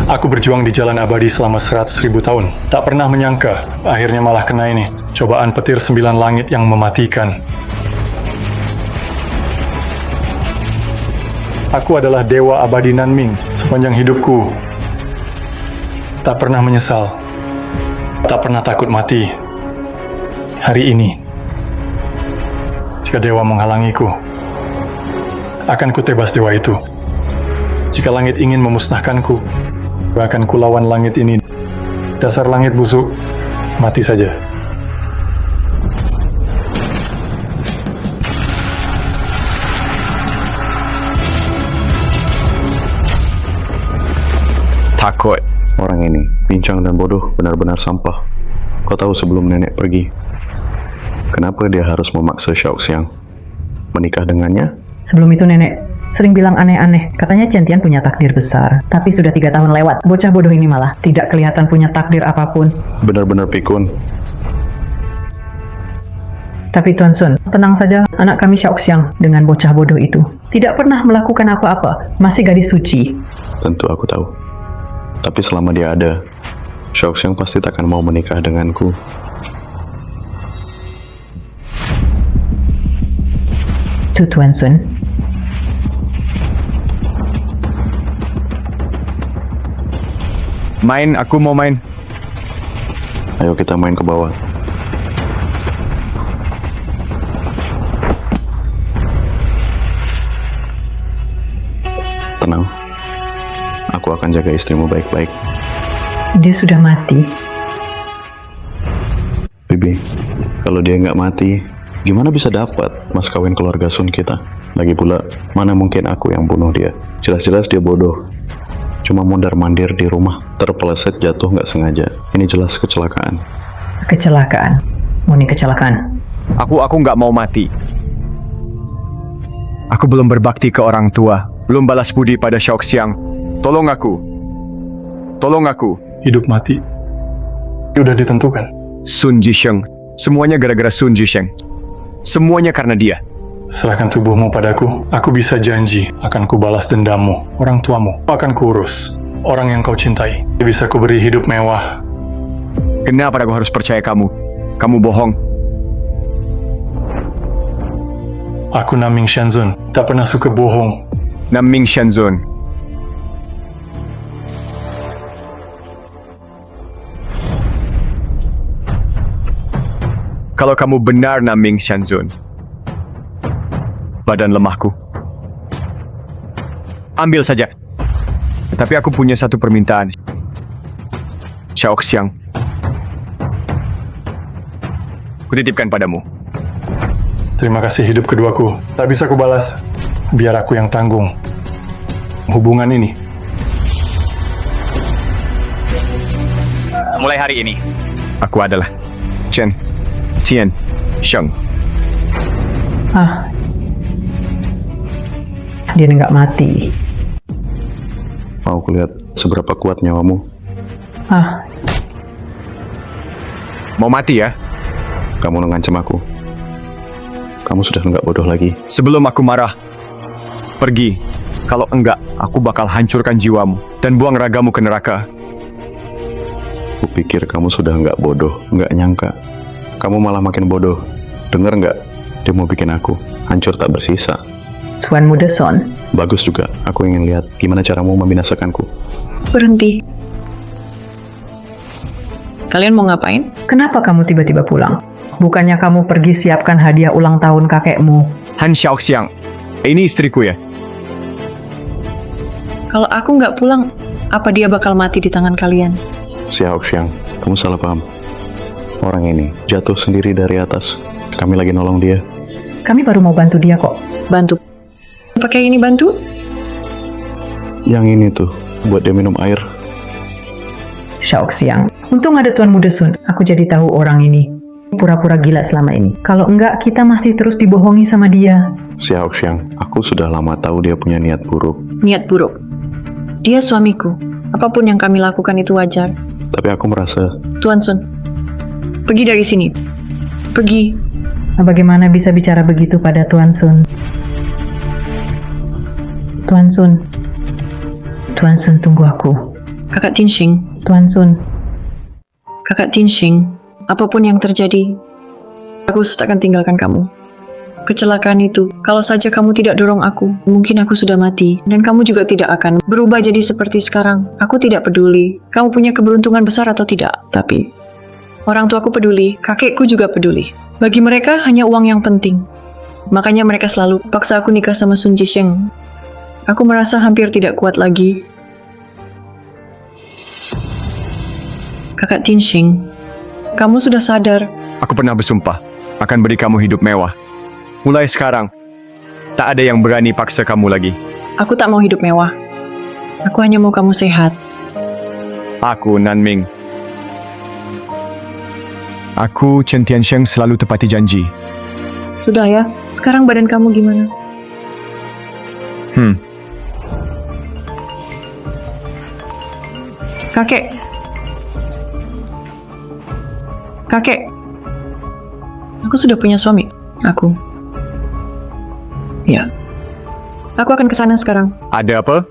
Aku berjuang di jalan abadi selama 100.000 tahun. Tak pernah menyangka, akhirnya malah kena ini. Cobaan petir 9 langit yang mematikan. Aku adalah dewa abadi Nanming sepanjang hidupku. Tak pernah menyesal. Tak pernah takut mati. Hari ini, jika dewa menghalangiku, akan kutebas dewa itu. Jika langit ingin memusnahkanku, akan kulawan langit ini. Dasar langit busuk, mati saja. Takut. Orang ini, pincang dan bodoh, benar-benar sampah. Kau tahu sebelum nenek pergi, kenapa dia harus memaksa Xiaoxiang menikah dengannya? Sebelum itu nenek sering bilang aneh-aneh. Katanya Chen punya takdir besar. Tapi sudah 3 tahun lewat. Bocah bodoh ini malah tidak kelihatan punya takdir apapun. Benar-benar pikun. Tapi Tuan Sun, tenang saja. Anak kami Xiaoxiang dengan bocah bodoh itu tidak pernah melakukan apa-apa. Masih gadis suci. Tentu aku tahu. Tapi selama dia ada, Xiaoxiang pasti takkan mau menikah denganku. Tuan Sun. Main, aku mau main. Ayo kita main ke bawah. Tenang. Aku akan jaga istrimu baik-baik. Dia sudah mati. Bibi, kalau dia nggak mati, gimana bisa dapat mas kawin keluarga Sun kita? Lagi pula, mana mungkin aku yang bunuh dia? Jelas-jelas dia bodoh. Cuma mondar-mandir di rumah, terpeleset jatuh nggak sengaja. Ini jelas kecelakaan. Kecelakaan. Murni kecelakaan. Aku nggak mau mati. Aku belum berbakti ke orang tua. Belum balas budi pada Xiaoxiang. Tolong aku. Tolong aku. Hidup mati sudah ditentukan. Sun Jisheng. Semuanya gara-gara Sun Jisheng. Semuanya karena dia. Serahkan tubuhmu padaku. Aku bisa janji akan kubalas dendammu. Orang tuamu akan kuurus. Orang yang kau cintai. Bisa kuberi hidup mewah. Kenapa aku harus percaya kamu? Kamu bohong. Aku Nanming Shenzhen. Tak pernah suka bohong. Nanming Shenzhen. Kalau kamu benar Nanming Shenzhen, badan lemahku, ambil saja. Tapi aku punya satu permintaan. Xiaoxiang, kutitipkan padamu. Terima kasih hidup keduaku. Tak bisa kubalas. Biar aku yang tanggung hubungan ini. Mulai hari ini, aku adalah Chen Tian Sheng. Dia nggak mati. Mau kulihat seberapa kuat nyawamu? Mau mati ya? Kamu mengancam aku. Kamu sudah nggak bodoh lagi. Sebelum aku marah, pergi. Kalau enggak, aku bakal hancurkan jiwamu dan buang ragamu ke neraka. Kupikir kamu sudah nggak bodoh, nggak nyangka. Kamu malah makin bodoh. Dengar nggak? Dia mau bikin aku hancur tak bersisa. Tuan Muda Son. Bagus juga. Aku ingin lihat gimana caramu membinasakanku. Berhenti. Kalian mau ngapain? Kenapa kamu tiba-tiba pulang? Bukannya kamu pergi siapkan hadiah ulang tahun kakekmu? Han Xiaoxiang, ini istriku ya? Kalau aku nggak pulang, apa dia bakal mati di tangan kalian? Xiaoxiang, kamu salah paham. Orang ini jatuh sendiri dari atas. Kami lagi nolong dia. Kami baru mau bantu dia kok. Bantu. Pakai ini bantu? Yang ini tuh, buat dia minum air. Xiaoxiang. Untung ada Tuan Muda Sun. Aku jadi tahu orang ini. Pura-pura gila selama ini. Kalau enggak, kita masih terus dibohongi sama dia. Xiaoxiang, aku sudah lama tahu dia punya niat buruk. Niat buruk. Dia suamiku. Apapun yang kami lakukan itu wajar. Tapi aku merasa... Tuan Sun, pergi dari sini. Pergi. Bagaimana bisa bicara begitu pada Tuan Sun? Tuan Sun. Tuan Sun, tunggu aku. Kakak Tinshing, Tuan Sun, Kakak Tinshing, apapun yang terjadi, aku tak akan tinggalkan kamu. Kecelakaan itu, kalau saja kamu tidak dorong aku, mungkin aku sudah mati. Dan kamu juga tidak akan berubah jadi seperti sekarang. Aku tidak peduli, kamu punya keberuntungan besar atau tidak. Tapi, orang tuaku peduli, kakekku juga peduli. Bagi mereka, hanya uang yang penting. Makanya mereka selalu paksa aku nikah sama Sun Jisheng. Aku merasa hampir tidak kuat lagi. Kakak Tinshing, kamu sudah sadar. Aku pernah bersumpah akan beri kamu hidup mewah. Mulai sekarang, tak ada yang berani paksa kamu lagi. Aku tak mau hidup mewah. Aku hanya mau kamu sehat. Aku, Nanming. Aku, Chen Tiansheng, selalu tepati janji. Sudah ya, sekarang badan kamu gimana? Kakek. Kakek. Aku sudah punya suami. Aku. Ya. Aku akan ke sana sekarang. Ada apa?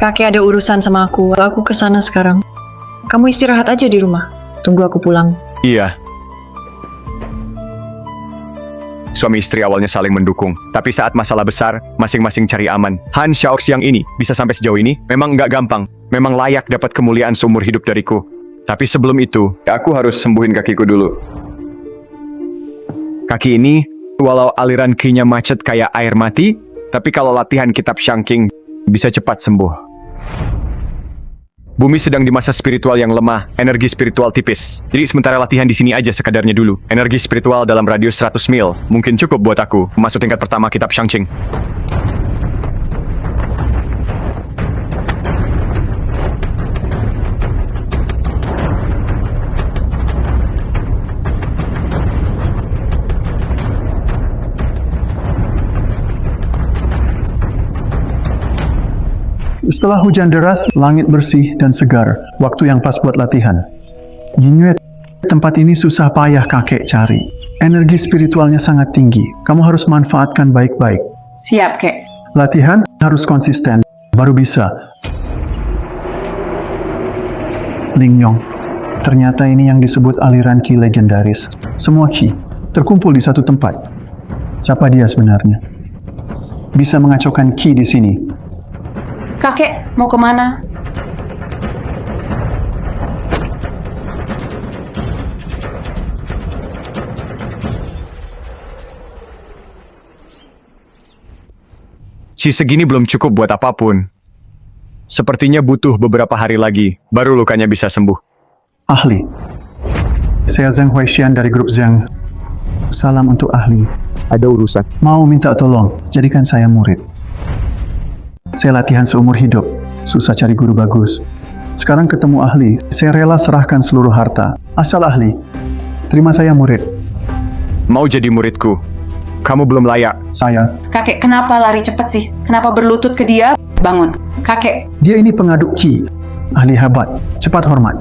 Kakek ada urusan sama aku. Aku ke sana sekarang. Kamu istirahat aja di rumah. Tunggu aku pulang. Iya. Suami istri awalnya saling mendukung, tapi saat masalah besar, masing-masing cari aman. Han Xiaoxiang ini bisa sampai sejauh ini memang nggak gampang. Memang layak dapat kemuliaan seumur hidup dariku. Tapi sebelum itu, aku harus sembuhin kakiku dulu. Kaki ini, walau aliran ki-nya macet kayak air mati, tapi kalau latihan kitab Shangqing, bisa cepat sembuh. Bumi sedang di masa spiritual yang lemah, energi spiritual tipis. Jadi sementara latihan di sini aja sekadarnya dulu. Energi spiritual dalam radius 100 mil, mungkin cukup buat aku masuk tingkat pertama kitab Shangqing. Setelah hujan deras, langit bersih dan segar, waktu yang pas buat latihan. Yinyue, tempat ini susah payah kakek cari. Energi spiritualnya sangat tinggi, kamu harus manfaatkan baik-baik. Siap, Kek. Latihan harus konsisten, baru bisa. Ling Yong, ternyata ini yang disebut aliran ki legendaris. Semua ki terkumpul di satu tempat. Siapa dia sebenarnya? Bisa mengacaukan ki di sini. Kakek, mau kemana? Si segini belum cukup buat apapun. Sepertinya butuh beberapa hari lagi, baru lukanya bisa sembuh. Ahli. Saya Zheng Huixian dari grup Zheng. Salam untuk ahli. Ada urusan. Mau minta tolong, jadikan saya murid. Saya latihan seumur hidup, susah cari guru bagus. Sekarang ketemu ahli, saya rela serahkan seluruh harta. Asal ahli, terima saya murid. Mau jadi muridku? Kamu belum layak. Saya, Kakek, kenapa lari cepat sih? Kenapa berlutut ke dia? Bangun. Kakek, dia ini pengaduk ki, ahli hebat, cepat hormat.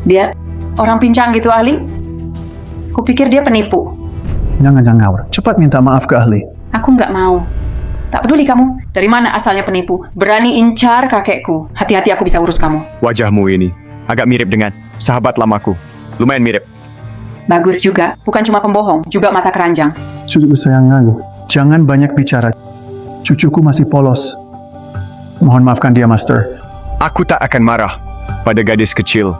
dia orang pincang gitu, ahli? Kupikir dia penipu. Jangan ngawur, cepat minta maaf ke ahli. Aku nggak mau. Tak peduli kamu, dari mana asalnya penipu. Berani incar kakekku. Hati-hati, aku bisa urus kamu. Wajahmu ini agak mirip dengan sahabat lamaku. Lumayan mirip. Bagus juga, bukan cuma pembohong, juga mata keranjang. Cucuku sayang ngaku, jangan banyak bicara. Cucuku masih polos. Mohon maafkan dia, Master. Aku tak akan marah pada gadis kecil.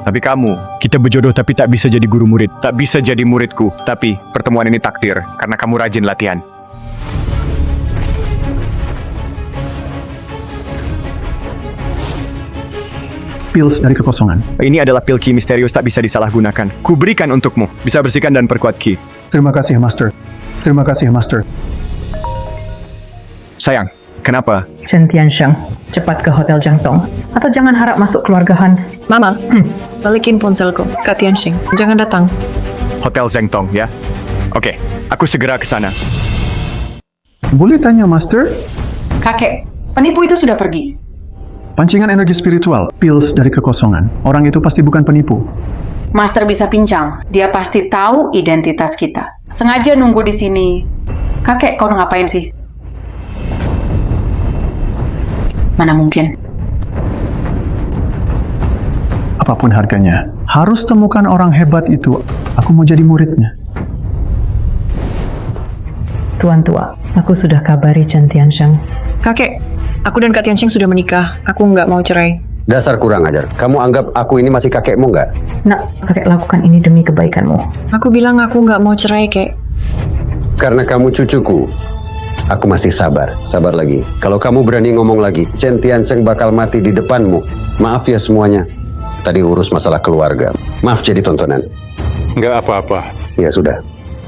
Tapi kamu, kita berjodoh tapi tak bisa jadi guru murid. Tak bisa jadi muridku. Tapi pertemuan ini takdir karena kamu rajin latihan. Pills dari kekosongan. Ini adalah pil ki misterius tak bisa disalahgunakan. Kuberikan untukmu. Bisa bersihkan dan perkuat ki. Terima kasih, Master. Terima kasih, Master. Sayang, kenapa? Chen Tiansheng, cepat ke Hotel Jangtong. Atau jangan harap masuk keluarga Han. Mama, balikin ponselku. Kak Tiansheng, jangan datang. Hotel Zhengtong, ya? Oke, aku segera ke sana. Boleh tanya, Master? Kakek, penipu itu sudah pergi. Pancingan energi spiritual, pills dari kekosongan. Orang itu pasti bukan penipu. Master bisa pincang. Dia pasti tahu identitas kita. Sengaja nunggu di sini. Kakek, kau ngapain sih? Mana mungkin? apapun harganya. Harus temukan orang hebat itu. Aku mau jadi muridnya. Tuan tua, aku sudah kabari Chen Tiansheng. Kakek, aku dan Kak Tiansheng sudah menikah. Aku nggak mau cerai. Dasar kurang ajar. Kamu anggap aku ini masih kakekmu nggak? Nak, kakek lakukan ini demi kebaikanmu. Aku bilang aku nggak mau cerai, Kek. Karena kamu cucuku. Aku masih sabar. Sabar lagi. Kalau kamu berani ngomong lagi, Chen Tiansheng bakal mati di depanmu. Maaf ya semuanya. Tadi urus masalah keluarga. Maaf jadi tontonan. Nggak apa-apa. Ya sudah.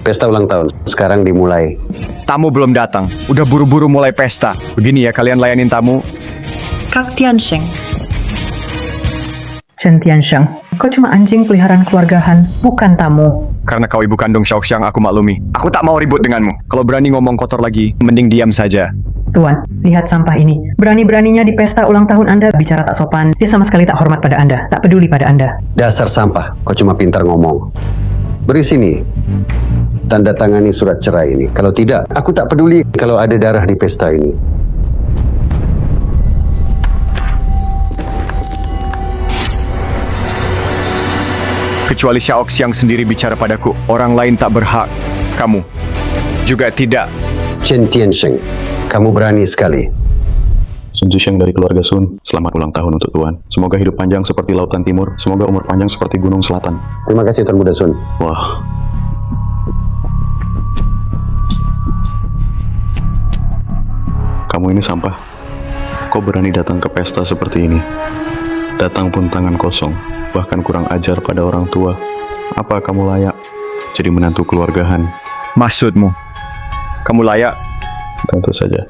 Pesta ulang tahun. Sekarang dimulai. Tamu belum datang, udah buru-buru mulai pesta. Begini ya kalian layanin tamu. Kak Tiansheng, Chen Tiansheng, kau cuma anjing peliharaan keluarga Han, bukan tamu. Karena kau ibu kandung Xiaoxiang, aku maklumi. Aku tak mau ribut denganmu. Kalau berani ngomong kotor lagi, mending diam saja. Tuan, lihat sampah ini. Berani-beraninya di pesta ulang tahun Anda bicara tak sopan. Dia sama sekali tak hormat pada Anda, tak peduli pada Anda. Dasar sampah. Kau cuma pintar ngomong. Beri sini. Tanda tangani surat cerai ini. Kalau tidak, aku tak peduli kalau ada darah di pesta ini. Kecuali Xiaoxiang sendiri bicara padaku, orang lain tak berhak. Kamu juga tidak. Chen Tiansheng, kamu berani sekali. Sun Zhixiang dari keluarga Sun, selamat ulang tahun untuk Tuan. Semoga hidup panjang seperti lautan timur, semoga umur panjang seperti gunung selatan. Terima kasih Tuan Muda Sun. Wah. Kamu ini sampah. Kau berani datang ke pesta seperti ini. Datang pun tangan kosong, bahkan kurang ajar pada orang tua. Apa kamu layak jadi menantu keluargahan? Maksudmu, kamu layak? Tentu saja.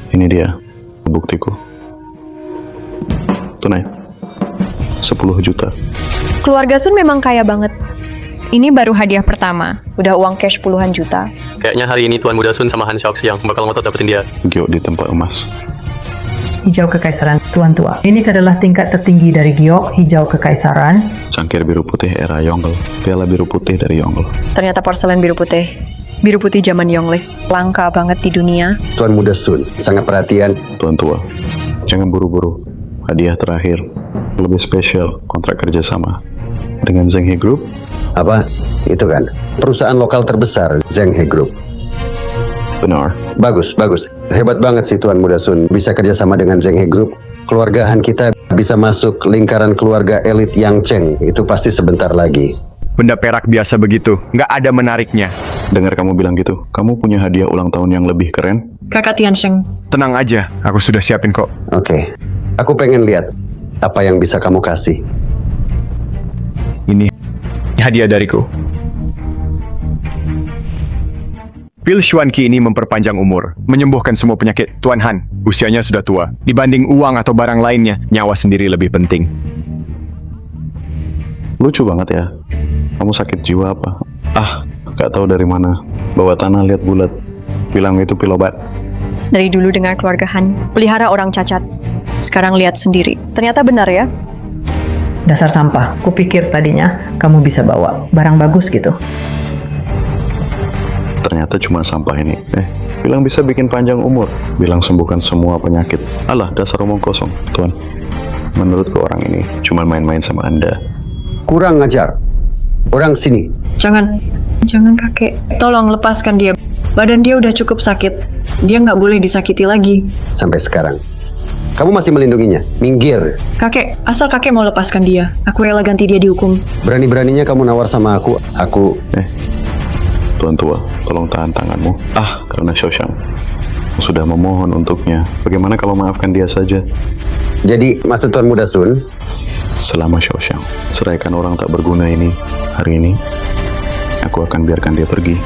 Ini dia, buktiku. Tunai. 10 juta. Keluarga Sun memang kaya banget. Ini baru hadiah pertama. Udah uang cash puluhan juta. Kayaknya hari ini Tuan Muda Sun sama Han Xiaoxiang bakal ngotot dapetin dia. Giok di tempat emas. Hijau Kekaisaran, Tuan tua. Ini adalah tingkat tertinggi dari Giok, hijau Kekaisaran. Cangkir biru putih era Yongle. Piala biru putih dari Yongle. Ternyata porselen biru putih. Biru putih zaman Yongle. Langka banget di dunia. Tuan Muda Sun, sangat perhatian. Tuan tua, jangan buru-buru. Hadiah terakhir, lebih spesial, kontrak kerjasama. Dengan Zheng He Group. Apa? Itu kan perusahaan lokal terbesar, Zheng He Group. Benar. Bagus, bagus. Hebat banget sih Tuan Muda Sun bisa kerjasama dengan Zheng He Group. Keluargahan kita bisa masuk lingkaran keluarga elit Yang Cheng. Itu pasti sebentar lagi. Benda perak biasa begitu, nggak ada menariknya. Dengar kamu bilang gitu, kamu punya hadiah ulang tahun yang lebih keren? Kakak Tiansheng. Tenang aja, aku sudah siapin kok. Oke. Aku pengen lihat apa yang bisa kamu kasih. Ini hadiah dariku. Pil Xuanqi ini memperpanjang umur, menyembuhkan semua penyakit. Tuan Han, usianya sudah tua. Dibanding uang atau barang lainnya, nyawa sendiri lebih penting. Lucu banget ya. Kamu sakit jiwa apa? Ah, gak tahu dari mana. Bawa tanah lihat bulat. Bilang itu pil obat. Dari dulu dengar keluarga Han, pelihara orang cacat. Sekarang lihat sendiri. Ternyata benar ya. Dasar sampah, kupikir tadinya kamu bisa bawa barang bagus gitu. Ternyata cuma sampah ini. Bilang bisa bikin panjang umur. Bilang sembuhkan semua penyakit. Alah, dasar omong kosong, Tuan. Menurutku orang ini cuma main-main sama Anda. Kurang ngajar. Orang sini. Jangan kakek. Tolong lepaskan dia. Badan dia udah cukup sakit. Dia nggak boleh disakiti lagi. Sampai sekarang. Kamu masih melindunginya. Minggir. Kakek, asal kakek mau lepaskan dia. Aku rela ganti dia dihukum. Berani-beraninya kamu nawar sama aku. Tuan tua, tolong tahan tanganmu. Karena Xiaoxiang sudah memohon untuknya. Bagaimana kalau maafkan dia saja? Jadi, maksud Tuan Muda Sun? Selama Xiaoxiang seraikan orang tak berguna ini, hari ini, aku akan biarkan dia pergi.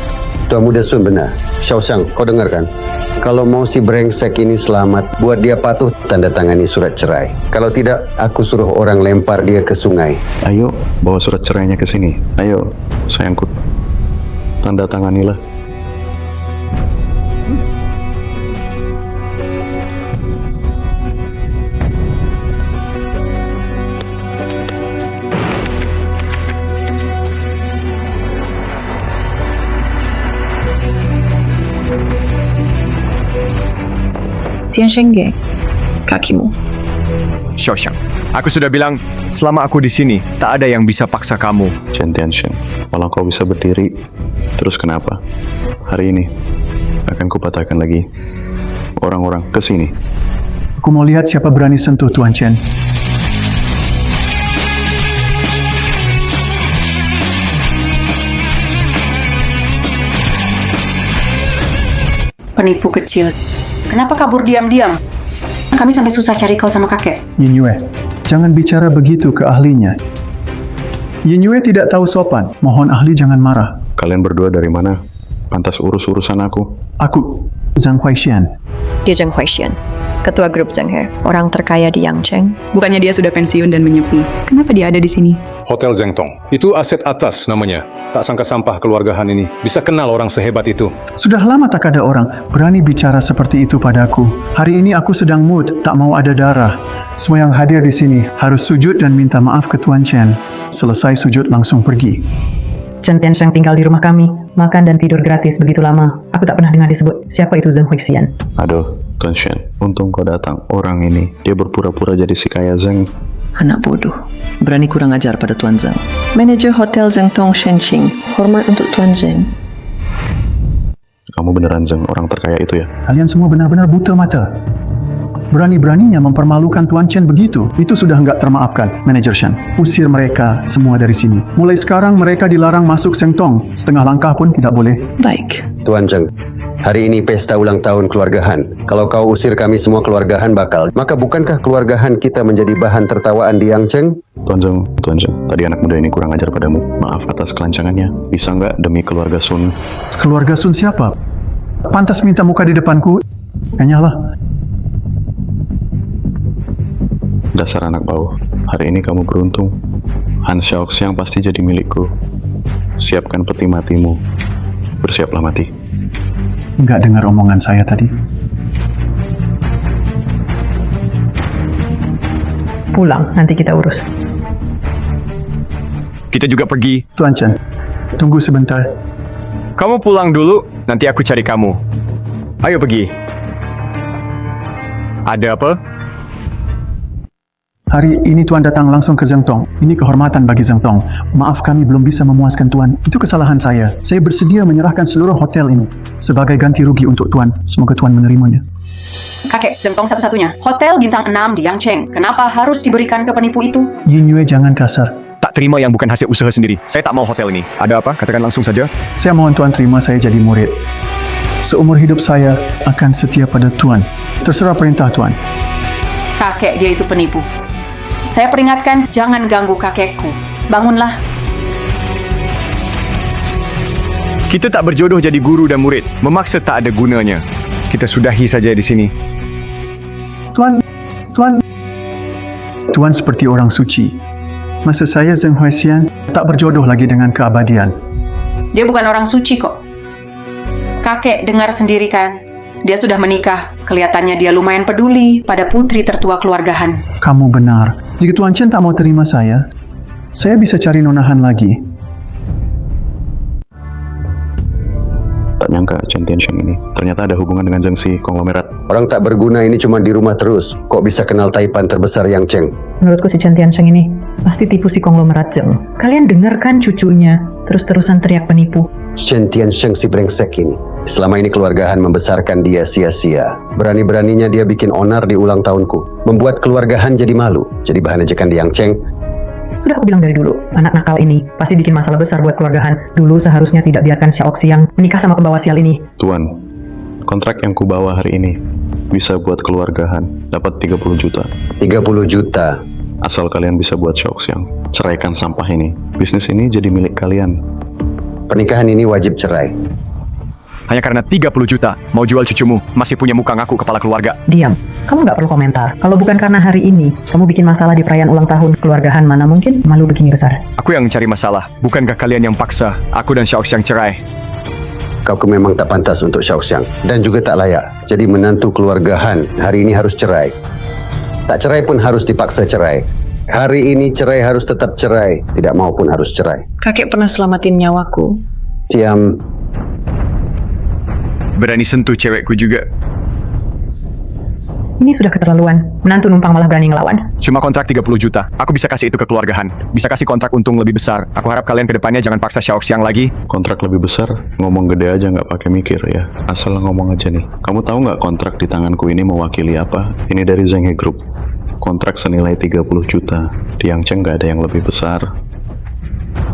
Tuan Muda Sun benar. Xiaoxiang, kau dengar kan? Kalau mau si brengsek ini selamat, buat dia patuh, tanda tangani surat cerai. Kalau tidak, aku suruh orang lempar dia ke sungai. Ayo, bawa surat cerainya ke sini. Ayo, sayangku. Tanda tanganilah. Tian Shengge, kakimu. Xiaoxiang, aku sudah bilang, selama aku di sini, tak ada yang bisa paksa kamu. Chen Tiansheng, walau kau bisa berdiri, terus kenapa? Hari ini akan kupatahkan lagi orang-orang ke sini. Aku mau lihat siapa berani sentuh Tuan Chen. Penipu kecil. Kenapa kabur diam-diam? Kami sampai susah cari kau sama kakek. Yin Yue, jangan bicara begitu ke ahlinya. Yin Yue tidak tahu sopan. Mohon ahli jangan marah. Kalian berdua dari mana? Pantas urus-urusan aku. Aku, Zhang Huaixian. Dia Zheng Huaixian, ketua grup Zheng He, orang terkaya di Yangcheng. Bukannya dia sudah pensiun dan menyepi. Kenapa dia ada di sini? Hotel Zhengtong. Itu aset atas namanya. Tak sangka sampah keluargahan ini bisa kenal orang sehebat itu. Sudah lama tak ada orang berani bicara seperti itu padaku. Hari ini aku sedang mood, tak mau ada darah. Semua yang hadir di sini harus sujud dan minta maaf ke Tuan Chen. Selesai sujud langsung pergi. Chen Tiansheng tinggal di rumah kami, makan dan tidur gratis begitu lama. Aku tak pernah dengar disebut siapa itu Zheng Huaixian. Aduh, Tuan Shen, untung kau datang. Orang ini, dia berpura-pura jadi si kaya Zheng. Anak bodoh, berani kurang ajar pada Tuan Zheng. Manajer Hotel Zhengtong Shenxing, hormat untuk Tuan Zheng. Kamu beneran Zheng, orang terkaya itu ya? Kalian semua benar-benar buta mata. Berani-beraninya mempermalukan Tuan Chen begitu. Itu sudah enggak termaafkan, Manajer Shen. Usir mereka semua dari sini. Mulai sekarang mereka dilarang masuk Zhengtong. Setengah langkah pun tidak boleh. Baik. Tuan Zheng, hari ini pesta ulang tahun keluarga Han. Kalau kau usir kami semua keluarga Han bakal, maka bukankah keluarga Han kita menjadi bahan tertawaan di Yangcheng? Tuan Zheng, tadi anak muda ini kurang ajar padamu. Maaf atas kelancangannya. Bisa nggak demi keluarga Sun? Keluarga Sun siapa? Pantas minta muka di depanku? Kayaknya lah. Dasar anak bau. Hari ini kamu beruntung. Han Xiaoxiang pasti jadi milikku. Siapkan peti matimu. Bersiaplah mati. Enggak dengar omongan saya tadi. Pulang, nanti kita urus. Kita juga pergi. Tuan Chen, tunggu sebentar. Kamu pulang dulu, nanti aku cari kamu. Ayo pergi. Ada apa? Hari ini Tuan datang langsung ke Zhengtong. Ini kehormatan bagi Zhengtong. Maaf kami belum bisa memuaskan Tuan. Itu kesalahan saya. Saya bersedia menyerahkan seluruh hotel ini sebagai ganti rugi untuk Tuan. Semoga Tuan menerimanya. Kakek, Zhengtong satu-satunya. Hotel bintang 6 di Yangcheng. Kenapa harus diberikan ke penipu itu? Yin Yue jangan kasar. Tak terima yang bukan hasil usaha sendiri. Saya tak mau hotel ini. Ada apa? Katakan langsung saja. Saya mohon Tuan terima saya jadi murid. Seumur hidup saya akan setia pada Tuan. Terserah perintah Tuan. Kakek, dia itu penipu. Saya peringatkan, jangan ganggu kakekku. Bangunlah. Kita tak berjodoh jadi guru dan murid. Memaksa tak ada gunanya. Kita sudahi saja di sini. Tuan seperti orang suci. Masa saya Zheng Huaixian tak berjodoh lagi dengan keabadian. Dia bukan orang suci kok. Kakek dengar sendiri kan? Dia sudah menikah. Kelihatannya dia lumayan peduli pada putri tertua keluarga Han. Kamu benar. Jika Tuan Chen tak mau terima saya bisa cari nonahan lagi. Tak nyangka Chen Tiansheng ini ternyata ada hubungan dengan Zheng Si konglomerat. Orang tak berguna ini cuma di rumah terus. Kok bisa kenal taipan terbesar Yangcheng? Menurutku si Chen Tiansheng ini pasti tipu si konglomerat Zheng. Kalian dengar kan cucunya terus-terusan teriak penipu? Chen Tiansheng si brengsek ini. Selama ini keluargahan membesarkan dia sia-sia. Berani-beraninya dia bikin onar di ulang tahunku. Membuat keluargahan jadi malu. Jadi bahan ejekan di Yangcheng. Sudah aku bilang dari dulu, anak nakal ini pasti bikin masalah besar buat keluargahan. Dulu seharusnya tidak biarkan Xiaoxiang menikah sama pembawa sial ini. Tuan, kontrak yang kubawa hari ini bisa buat keluargahan. Dapat 30 juta. 30 juta? Asal kalian bisa buat Xiaoxiang. Ceraikan sampah ini. Bisnis ini jadi milik kalian. Pernikahan ini wajib cerai. Hanya karena 30 juta, mau jual cucumu, masih punya muka ngaku kepala keluarga. Diam, kamu nggak perlu komentar. Kalau bukan karena hari ini, kamu bikin masalah di perayaan ulang tahun keluargahan, mana mungkin malu begini besar. Aku yang mencari masalah, bukankah kalian yang paksa aku dan Xiaoxiang cerai? Kau memang tak pantas untuk Xiaoxiang, dan juga tak layak. Jadi menantu keluargahan hari ini harus cerai. Tak cerai pun harus dipaksa cerai. Hari ini cerai harus tetap cerai, tidak mau pun harus cerai. Kakek pernah selamatin nyawaku. Diam. Berani sentuh cewekku juga. Ini sudah keterlaluan. Menantu numpang malah berani ngelawan. Cuma kontrak 30 juta. Aku bisa kasih itu ke keluargahan. Bisa kasih kontrak untung lebih besar. Aku harap kalian ke depannya jangan paksa Xiaoxiang lagi. Kontrak lebih besar, ngomong gede aja nggak pakai mikir ya. Asal ngomong aja nih. Kamu tahu nggak kontrak di tanganku ini mewakili apa? Ini dari Zheng He Group. Kontrak senilai 30 juta. Di Yangcheng nggak ada yang lebih besar.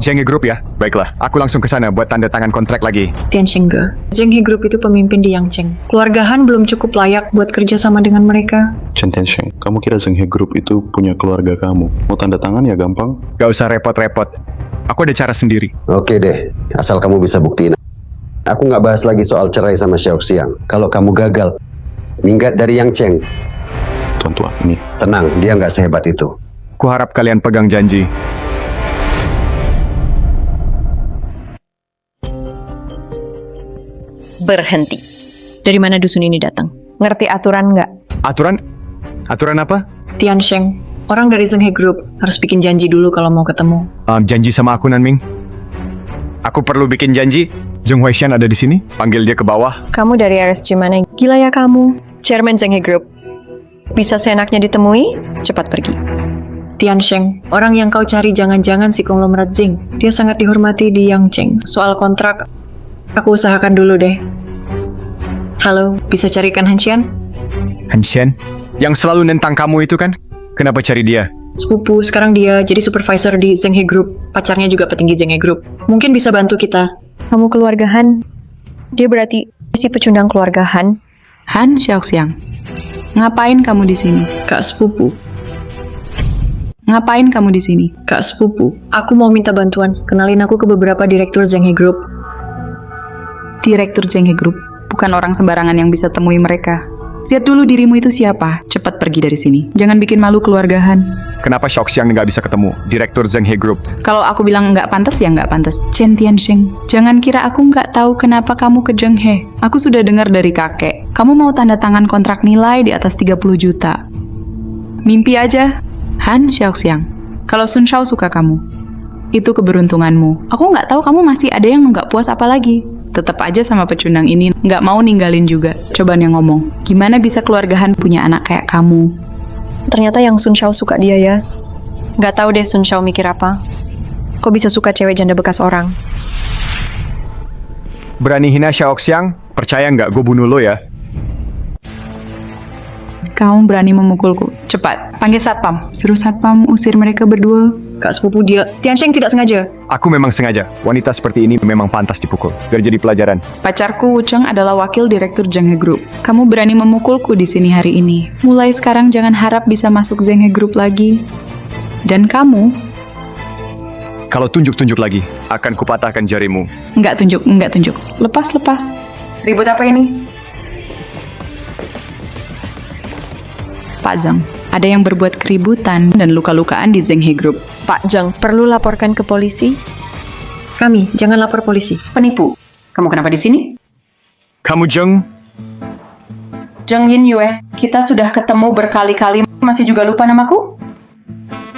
Zheng He Group ya? Baiklah, aku langsung ke sana buat tanda tangan kontrak lagi. Tianxing Ge. Zheng He Group itu pemimpin di Yangcheng. Keluarga Han belum cukup layak buat kerja sama dengan mereka. Chen Tiansheng, kamu kira Zheng He Group itu punya keluarga kamu? Mau tanda tangan ya gampang? Gak usah repot-repot. Aku ada cara sendiri. Oke deh, asal kamu bisa buktiin. Aku nggak bahas lagi soal cerai sama Xiaoxiang. Kalau kamu gagal, minggat dari Yangcheng. Tuan tua, ini. Tenang, dia nggak sehebat itu. Ku harap kalian pegang janji. Berhenti. Dari mana dusun ini datang? Ngerti aturan nggak? Aturan? Aturan apa? Tiansheng, orang dari Zheng He Group harus bikin janji dulu kalau mau ketemu. Janji sama aku, Nanming. Aku perlu bikin janji. Zheng Huaishan ada di sini. Panggil dia ke bawah. Kamu dari RSJ mana? Gila ya kamu. Chairman Zheng He Group. Bisa seenaknya ditemui? Cepat pergi. Tiansheng, orang yang kau cari jangan-jangan si konglomerat Zheng. Dia sangat dihormati di Yangcheng. Soal kontrak, aku usahakan dulu deh. Halo, bisa carikan Hanshian? Hanshian? Yang selalu nentang kamu itu kan? Kenapa cari dia? Sepupu, sekarang dia jadi supervisor di Zheng He Group. Pacarnya juga petinggi Zheng He Group. Mungkin bisa bantu kita. Kamu keluarga Han. Dia berarti si pecundang keluarga Han. Han Xiaoxiang, ngapain kamu di sini? Kak sepupu. Ngapain kamu di sini? Kak sepupu, aku mau minta bantuan. Kenalin aku ke beberapa direktur Zheng He Group. Direktur Zheng He Group, bukan orang sembarangan yang bisa temui mereka. Lihat dulu dirimu itu siapa. Cepat pergi dari sini. Jangan bikin malu keluarga Han. Kenapa Xiaoxiang nggak bisa ketemu? Direktur Zheng He Group. Kalau aku bilang nggak pantas ya nggak pantas. Chen Tianxing, jangan kira aku nggak tahu kenapa kamu ke Zheng He. Aku sudah dengar dari kakek. Kamu mau tanda tangan kontrak nilai di atas 30 juta. Mimpi aja. Han Xiaoxiang, kalau Sun Shao suka kamu, itu keberuntunganmu. Aku nggak tahu kamu masih ada yang nggak puas apa lagi. Tetap aja sama pecundang ini, nggak mau ninggalin juga. Coba yang ngomong, gimana bisa keluarga Han punya anak kayak kamu? Ternyata yang Sun Shao suka dia ya. Nggak tahu deh Sun Shao mikir apa. Kok bisa suka cewek janda bekas orang? Berani hina Xiaoxiang? Percaya nggak gue bunuh lo ya? Kamu berani memukulku. Cepat, panggil satpam. Suruh satpam usir mereka berdua. Kak sepupu dia. Tiansheng tidak sengaja. Aku memang sengaja. Wanita seperti ini memang pantas dipukul. Biar jadi pelajaran. Pacarku Wu Cheng adalah wakil direktur Zheng He Group. Kamu berani memukulku di sini hari ini. Mulai sekarang jangan harap bisa masuk Zheng He Group lagi. Dan kamu... Kalau tunjuk-tunjuk lagi, akan kupatahkan jarimu. Enggak tunjuk. Lepas. Ribut apa ini? Pak Zhang, ada yang berbuat keributan dan luka-lukaan di Zheng He Group. Pak Zhang, perlu laporkan ke polisi? Kami, jangan lapor polisi. Penipu. Kamu kenapa di sini? Kamu Zheng? Zheng Yin Yue, kita sudah ketemu berkali-kali, masih juga lupa namaku?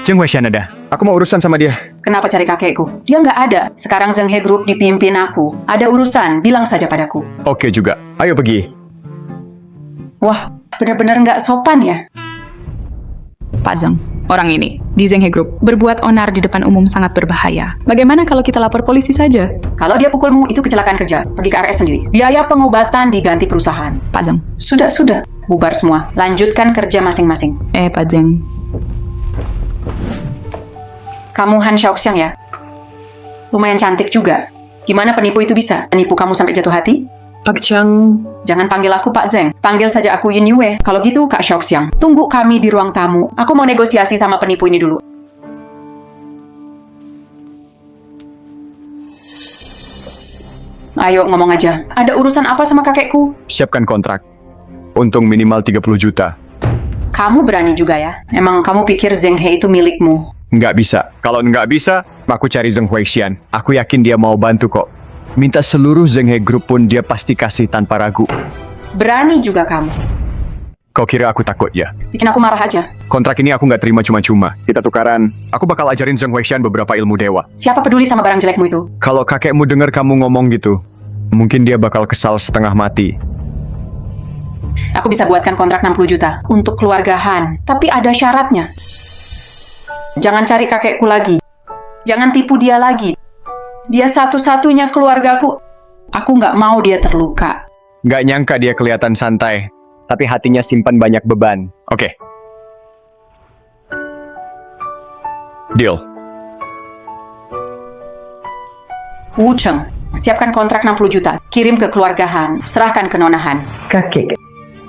Zheng Huaishan ada. Aku mau urusan sama dia. Kenapa cari kakekku? Dia nggak ada. Sekarang Zheng He Group dipimpin aku. Ada urusan, bilang saja padaku. Oke juga. Ayo pergi. Wah, benar-benar nggak sopan ya? Pak Zhang, orang ini di Zheng He Group berbuat onar di depan umum sangat berbahaya. Bagaimana kalau kita lapor polisi saja? Kalau dia pukulmu, itu kecelakaan kerja. Pergi ke RS sendiri. Biaya pengobatan diganti perusahaan. Pak Zhang. Sudah. Bubar semua. Lanjutkan kerja masing-masing. Pak Zhang. Kamu Han Xiaoxiang ya? Lumayan cantik juga. Gimana penipu itu bisa menipu kamu sampai jatuh hati? Pak Zhang. Jangan panggil aku Pak Zheng. Panggil saja aku Yin Yue. Kalau gitu, Kak Xiaoxiang. Tunggu kami di ruang tamu. Aku mau negosiasi sama penipu ini dulu. Ayo, ngomong aja. Ada urusan apa sama kakekku? Siapkan kontrak. Untung minimal 30 juta. Kamu berani juga ya? Emang kamu pikir Zheng He itu milikmu? Nggak bisa. Kalau nggak bisa, aku cari Zheng Huaishan. Aku yakin dia mau bantu kok. Minta seluruh Zheng He Group pun dia pasti kasih tanpa ragu. Berani juga kamu. Kau kira aku takut ya? Bikin aku marah aja. Kontrak ini aku nggak terima cuma-cuma. Kita tukaran. Aku bakal ajarin Zheng Huaishan beberapa ilmu dewa. Siapa peduli sama barang jelekmu itu? Kalau kakekmu dengar kamu ngomong gitu, mungkin dia bakal kesal setengah mati. Aku bisa buatkan kontrak 60 juta untuk keluarga Han, tapi ada syaratnya. Jangan cari kakekku lagi. Jangan tipu dia lagi. Dia satu-satunya keluargaku. Aku nggak mau dia terluka. Nggak nyangka dia kelihatan santai, tapi hatinya simpan banyak beban. Oke. Deal. Wu Cheng, siapkan kontrak 60 juta. Kirim ke keluarga Han. Serahkan ke Nona Han. Kakek,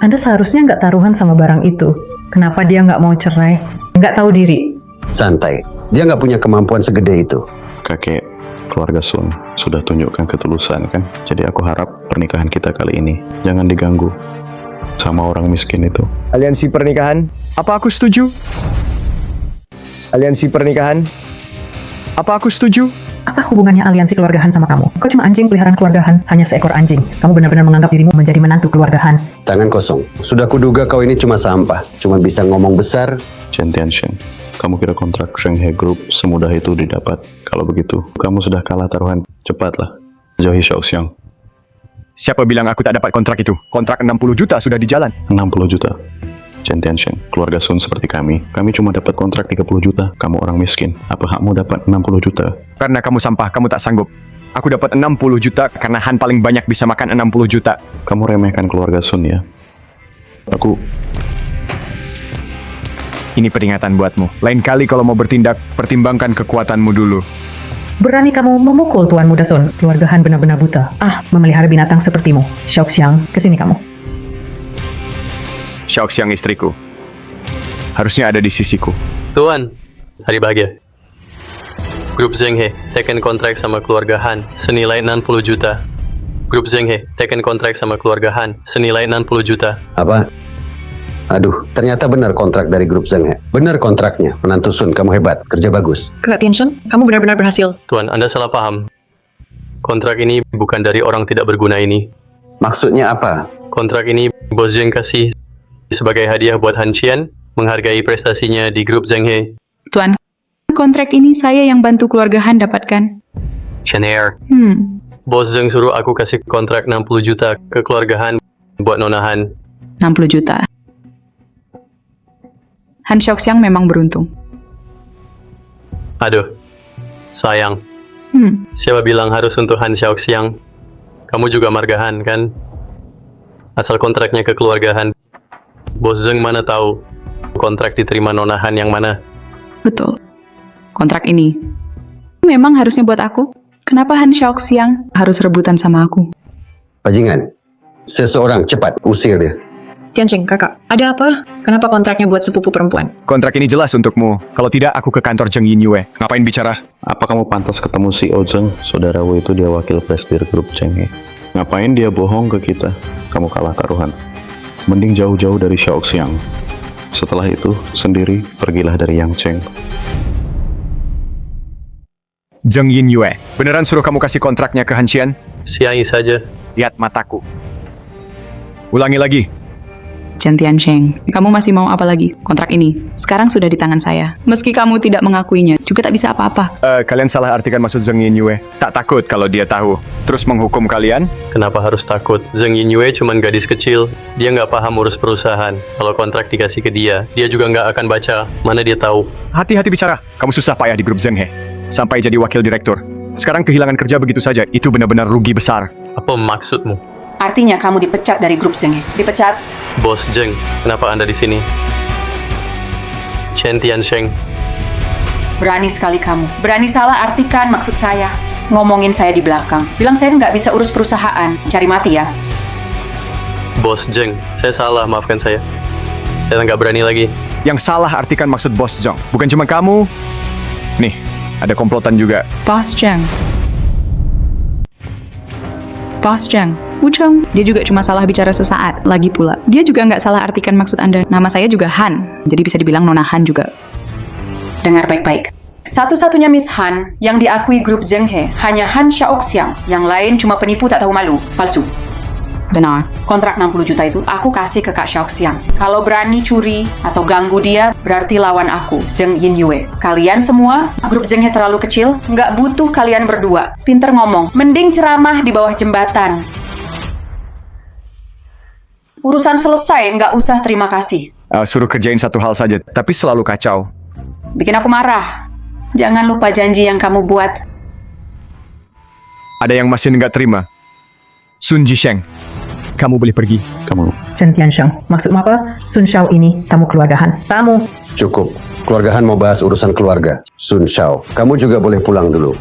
Anda seharusnya nggak taruhan sama barang itu. Kenapa dia nggak mau cerai? Nggak tahu diri. Santai. Dia nggak punya kemampuan segede itu. Kakek, keluarga Sun sudah tunjukkan ketulusan kan? Jadi aku harap pernikahan kita kali ini jangan diganggu sama orang miskin itu. Aliansi pernikahan? Apa aku setuju? Aliansi pernikahan? Apa aku setuju? Apa hubungannya aliansi keluarga Han sama kamu? Kau cuma anjing peliharaan keluarga Han, hanya seekor anjing. Kamu benar-benar menganggap dirimu menjadi menantu keluarga Han. Tangan kosong. Sudah kuduga kau ini cuma sampah. Cuma bisa ngomong besar. Chen Tiansheng, kamu kira kontrak Zhenghe Group semudah itu didapat? Kalau begitu, kamu sudah kalah taruhan. Cepatlah, jauhi Xiaoxiang. Siapa bilang aku tak dapat kontrak itu? Kontrak 60 juta sudah di jalan. 60 juta. Chen Tiansheng, keluarga Sun seperti kami cuma dapat kontrak 30 juta. Kamu orang miskin, apa hakmu dapat 60 juta? Karena kamu sampah, kamu tak sanggup. Aku dapat 60 juta karena Han paling banyak bisa makan 60 juta. Kamu remehkan keluarga Sun ya? Ini peringatan buatmu. Lain kali kalau mau bertindak, pertimbangkan kekuatanmu dulu. Berani kamu memukul Tuan Muda Sun. Keluarga Han benar-benar buta. Memelihara binatang sepertimu. Xiaoxiang, kesini kamu. Xiaoxiang istriku. Harusnya ada di sisiku. Tuan, hari bahagia. Grup Zhenghe teken kontrak sama keluarga Han senilai 60 juta. Grup Zhenghe teken kontrak sama keluarga Han senilai 60 juta. Apa? Aduh, ternyata benar kontrak dari grup Zhenghe. Benar kontraknya. Menantu Sun, kamu hebat. Kerja bagus. Kakak Tiansheng, kamu benar-benar berhasil. Tuan, Anda salah paham. Kontrak ini bukan dari orang tidak berguna ini. Maksudnya apa? Kontrak ini Bos Zheng kasih sebagai hadiah buat Han Qian, menghargai prestasinya di grup Zhenghe. Tuan, kontrak ini saya yang bantu keluarga Han dapatkan. Chen Air. Bos Zheng suruh aku kasih kontrak 60 juta ke keluarga Han buat Nona Han. 60 juta. Han Xiaoxiang memang beruntung. Aduh, sayang. Siapa bilang harus untuk Han Xiaoxiang? Kamu juga marga Han, kan? Asal kontraknya ke keluarga Han. Bos Zheng mana tahu kontrak diterima Nona Han yang mana? Betul. Kontrak ini memang harusnya buat aku. Kenapa Han Xiaoxiang harus rebutan sama aku? Bajingan, seseorang cepat usir dia. Tiansheng, kakak, ada apa? Kenapa kontraknya buat sepupu perempuan? Kontrak ini jelas untukmu. Kalau tidak, aku ke kantor Zheng Yinyue. Ngapain bicara? Apa kamu pantas ketemu si Ozeng? Saudara Wu itu dia wakil presidir grup Zhenghe. Ngapain dia bohong ke kita? Kamu kalah taruhan. Mending jauh-jauh dari Xiaoxiang. Setelah itu, sendiri pergilah dari Yangcheng. Zheng Yinyue, beneran suruh kamu kasih kontraknya ke Han Qian? Siai saja. Lihat mataku. Ulangi lagi. Chen Tiansheng, kamu masih mau apa lagi? Kontrak ini sekarang sudah di tangan saya. Meski kamu tidak mengakuinya, juga tak bisa apa-apa. Kalian salah artikan maksud Zheng Yinyue. Tak takut kalau dia tahu. Terus menghukum kalian? Kenapa harus takut? Zheng Yinyue cuman gadis kecil. Dia nggak paham urus perusahaan. Kalau kontrak dikasih ke dia juga nggak akan baca. Mana dia tahu? Hati-hati bicara. Kamu susah payah di grup Zhenghe. Sampai jadi wakil direktur. Sekarang kehilangan kerja begitu saja. Itu benar-benar rugi besar. Apa maksudmu? Artinya kamu dipecat dari grup Zhenghe. Dipecat. Bos Zheng, kenapa Anda di sini? Chen Tiansheng. Berani sekali kamu. Berani salah artikan maksud saya. Ngomongin saya di belakang. Bilang saya nggak bisa urus perusahaan. Cari mati ya. Bos Zheng, saya salah. Maafkan saya. Saya nggak berani lagi. Yang salah artikan maksud Bos Zheng. Bukan cuma kamu. Nih, ada komplotan juga. Bos Zheng. Bos Zheng. Wu Cheng, dia juga cuma salah bicara sesaat. Lagi pula, dia juga nggak salah artikan maksud Anda. Nama saya juga Han, jadi bisa dibilang Nona Han juga. Dengar baik-baik. Satu-satunya Miss Han yang diakui grup Zhenghe hanya Han Xiaoxiang. Yang lain cuma penipu tak tahu malu. Palsu. Benar. Kontrak 60 juta itu aku kasih ke Kak Xiaoxiang. Kalau berani curi atau ganggu dia, berarti lawan aku, Zheng Yinyue. Kalian semua, grup Zhenghe terlalu kecil, nggak butuh kalian berdua. Pinter ngomong, mending ceramah di bawah jembatan. Urusan selesai, nggak usah terima kasih. Suruh kerjain satu hal saja, tapi selalu kacau. Bikin aku marah. Jangan lupa janji yang kamu buat. Ada yang masih nggak terima. Sun Jisheng, kamu boleh pergi. Kamu Chen Tiansheng, maksudmu apa? Sun Shao ini tamu keluarga Han. Tamu. Cukup. Keluarga Han mau bahas urusan keluarga. Sun Shao, kamu juga boleh pulang dulu.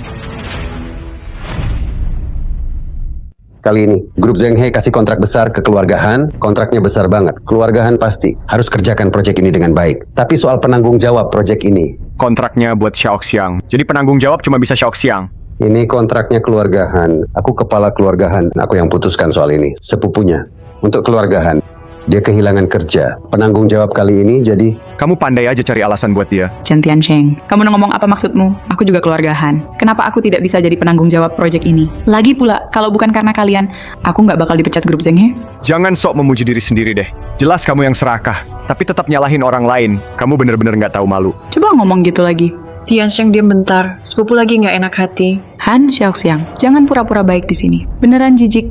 Kali ini, grup Zheng He kasih kontrak besar ke keluarga Han, kontraknya besar banget. Keluarga Han pasti harus kerjakan proyek ini dengan baik. Tapi soal penanggung jawab proyek ini, Kontraknya buat Xiaoxiang. Jadi penanggung jawab cuma bisa Xiaoxiang. ini kontraknya keluarga Han. Aku kepala keluarga Han, aku yang putuskan soal ini. Sepupunya. Untuk keluarga Han, dia kehilangan kerja. Penanggung jawab kali ini jadi... Kamu pandai aja cari alasan buat dia. Chen Tiansheng, kamu ngomong apa maksudmu? Aku juga keluarga Han. Kenapa aku tidak bisa jadi penanggung jawab proyek ini? Lagi pula, kalau bukan karena kalian, aku nggak bakal dipecat grup Zheng He. Jangan sok memuji diri sendiri deh. Jelas kamu yang serakah, tapi tetap nyalahin orang lain. Kamu bener-bener nggak tahu malu. Coba ngomong gitu lagi. Tiansheng diam bentar. Sepupu lagi nggak enak hati. Han Xiaoxiang, jangan pura-pura baik di sini. Beneran jijik.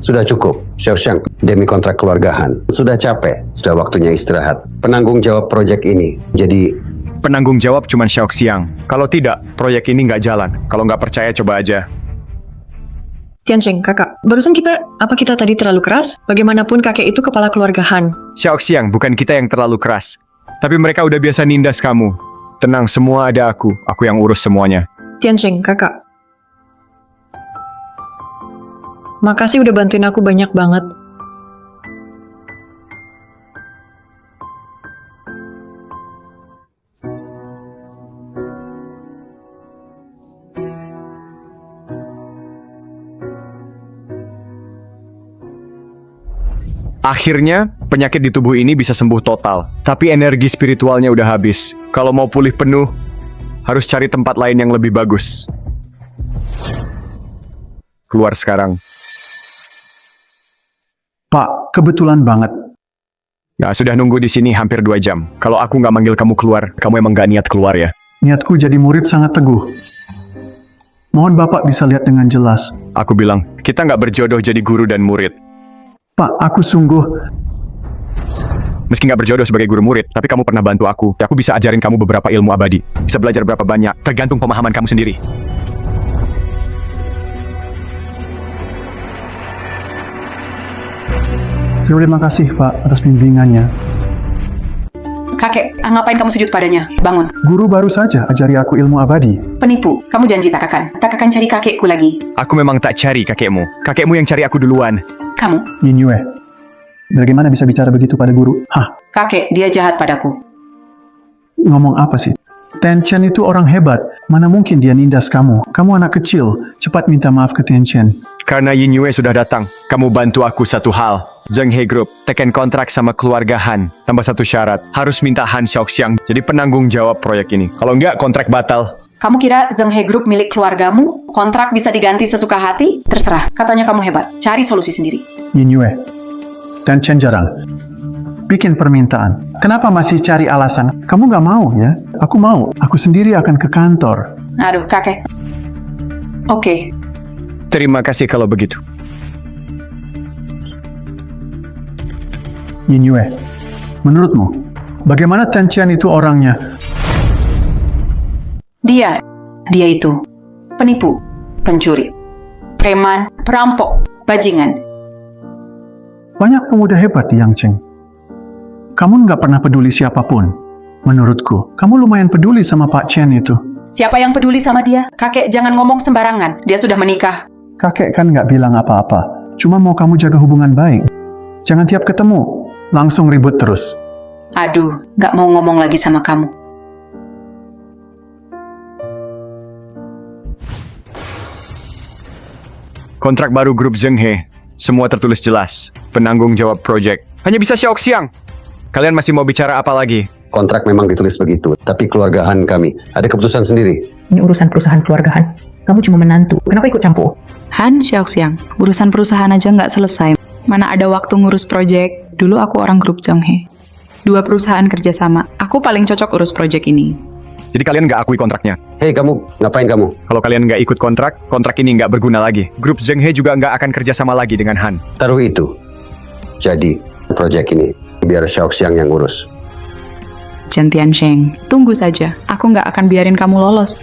Sudah cukup, Xiaoxiang, demi kontrak keluarga Han. Sudah capek, sudah waktunya istirahat. Penanggung jawab proyek ini, jadi... Penanggung jawab cuma Xiaoxiang. Kalau tidak, proyek ini nggak jalan. Kalau nggak percaya, coba aja. Tiansheng, kakak. Barusan apa kita tadi terlalu keras? Bagaimanapun kakek itu kepala keluarga Han. Xiaoxiang, bukan kita yang terlalu keras. Tapi mereka udah biasa nindas kamu. Tenang, semua ada aku. Aku yang urus semuanya. Tiansheng, kakak. Makasih udah bantuin aku banyak banget. Akhirnya, penyakit di tubuh ini bisa sembuh total. Tapi energi spiritualnya udah habis. Kalau mau pulih penuh, harus cari tempat lain yang lebih bagus. Keluar sekarang. Pak, kebetulan banget. Ya, sudah nunggu di sini hampir 2 jam. Kalau aku nggak manggil kamu keluar, kamu emang nggak niat keluar ya? Niatku jadi murid sangat teguh. Mohon Bapak bisa lihat dengan jelas. Aku bilang, kita nggak berjodoh jadi guru dan murid. Pak, aku sungguh... Meski nggak berjodoh sebagai guru murid, tapi kamu pernah bantu aku. Aku bisa ajarin kamu beberapa ilmu abadi. Bisa belajar berapa banyak, tergantung pemahaman kamu sendiri. Terima kasih, Pak, atas bimbingannya. Kakek, ngapain kamu sujud padanya? Bangun. Guru baru saja ajari aku ilmu abadi. Penipu, kamu janji tak akan cari kakekku lagi. Aku memang tak cari kakekmu. Kakekmu yang cari aku duluan. Kamu? Yin Yue, bagaimana bisa bicara begitu pada guru? Hah? Kakek, dia jahat padaku. Ngomong apa sih? Ten Chen itu orang hebat. Mana mungkin dia nindas kamu? Kamu anak kecil. Cepat minta maaf ke Ten Chen. Karena Yin Yue sudah datang, kamu bantu aku satu hal. Zheng He Group, teken kontrak sama keluarga Han. Tambah satu syarat, harus minta Han Xiaoxiang jadi penanggung jawab proyek ini. Kalau enggak, kontrak batal. Kamu kira Zheng He Group milik keluargamu? Kontrak bisa diganti sesuka hati? Terserah, katanya kamu hebat. Cari solusi sendiri. Yin Yue, Ten Chen jarang bikin permintaan. Kenapa masih cari alasan? Kamu nggak mau ya? Aku mau. Aku sendiri akan ke kantor. Aduh, kakek. Oke. Terima kasih kalau begitu. Yin Yue, menurutmu, bagaimana Ten Chen itu orangnya? Dia itu penipu, pencuri, preman, perampok, bajingan. Banyak pemuda hebat di Yangcheng. Kamu nggak pernah peduli siapapun. Menurutku, kamu lumayan peduli sama Pak Chen itu. Siapa yang peduli sama dia? Kakek, jangan ngomong sembarangan. Dia sudah menikah. Kakek kan nggak bilang apa-apa. Cuma mau kamu jaga hubungan baik. Jangan tiap ketemu, langsung ribut terus. Aduh, nggak mau ngomong lagi sama kamu. Kontrak baru grup Zheng He. Semua tertulis jelas. Penanggung jawab proyek. Hanya bisa Xiaoxiang. Kalian masih mau bicara apa lagi? Kontrak memang ditulis begitu, tapi keluarga Han kami ada keputusan sendiri. Ini urusan perusahaan keluarga Han. Kamu cuma menantu. Kenapa ikut campur? Han Xiaoxiang, urusan perusahaan aja nggak selesai. Mana ada waktu ngurus proyek? Dulu aku orang grup Zheng He. 2 perusahaan kerjasama. Aku paling cocok urus proyek ini. Jadi kalian nggak akui kontraknya? Hei kamu, ngapain kamu? Kalau kalian nggak ikut kontrak ini nggak berguna lagi. Grup Zheng He juga nggak akan kerjasama lagi dengan Han. Taruh itu. Jadi, proyek ini. Biar Xiao Xiang yang ngurus. Chen Tianxing, tunggu saja. Aku nggak akan biarin kamu lolos.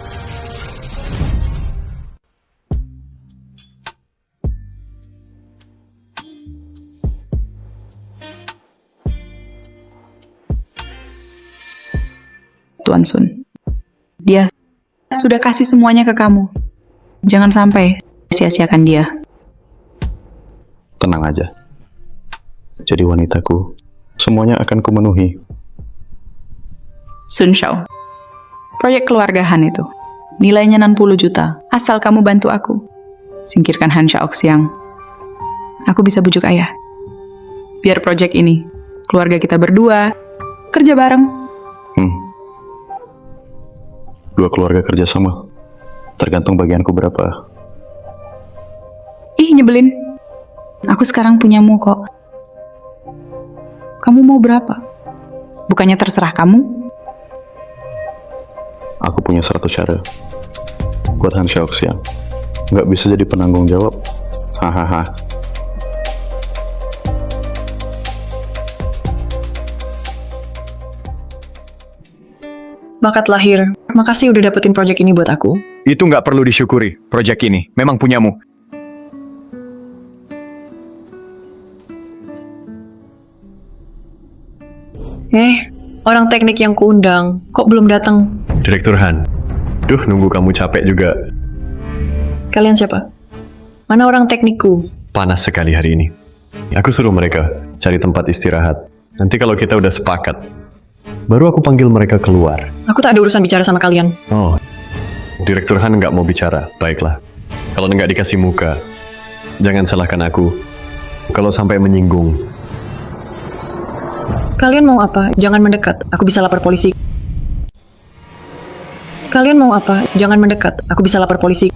Tuan Sun, dia sudah kasih semuanya ke kamu. Jangan sampai sia-siakan dia. Tenang aja. Jadi wanitaku, semuanya akan kumenuhi. Sun Shao, proyek keluarga Han itu nilainya 60 juta. Asal kamu bantu aku singkirkan Han Xiaoxiang, aku bisa bujuk ayah. Biar proyek ini keluarga kita berdua kerja bareng. Dua keluarga kerja sama. Tergantung bagianku berapa. Ih, nyebelin. Aku sekarang punyamu kok. Kamu mau berapa? Bukannya terserah kamu? Aku punya 100 cara. Buat Han Xiaoxiang. Nggak bisa jadi penanggung jawab. Hahaha. Bakat lahir. Makasih udah dapetin proyek ini buat aku. Itu nggak perlu disyukuri. Proyek ini memang punyamu. Orang teknik yang kuundang, kok belum datang? Direktur Han. Duh, nunggu kamu capek juga. Kalian siapa? Mana orang teknikku? Panas sekali hari ini. Aku suruh mereka cari tempat istirahat. Nanti kalau kita udah sepakat, baru aku panggil mereka keluar. Aku tak ada urusan bicara sama kalian. Oh, Direktur Han nggak mau bicara. Baiklah. Kalau nggak dikasih muka, jangan salahkan aku. Kalau sampai menyinggung. Kalian mau apa? Jangan mendekat. Aku bisa lapor polisi. Kalian mau apa? Jangan mendekat. Aku bisa lapor polisi.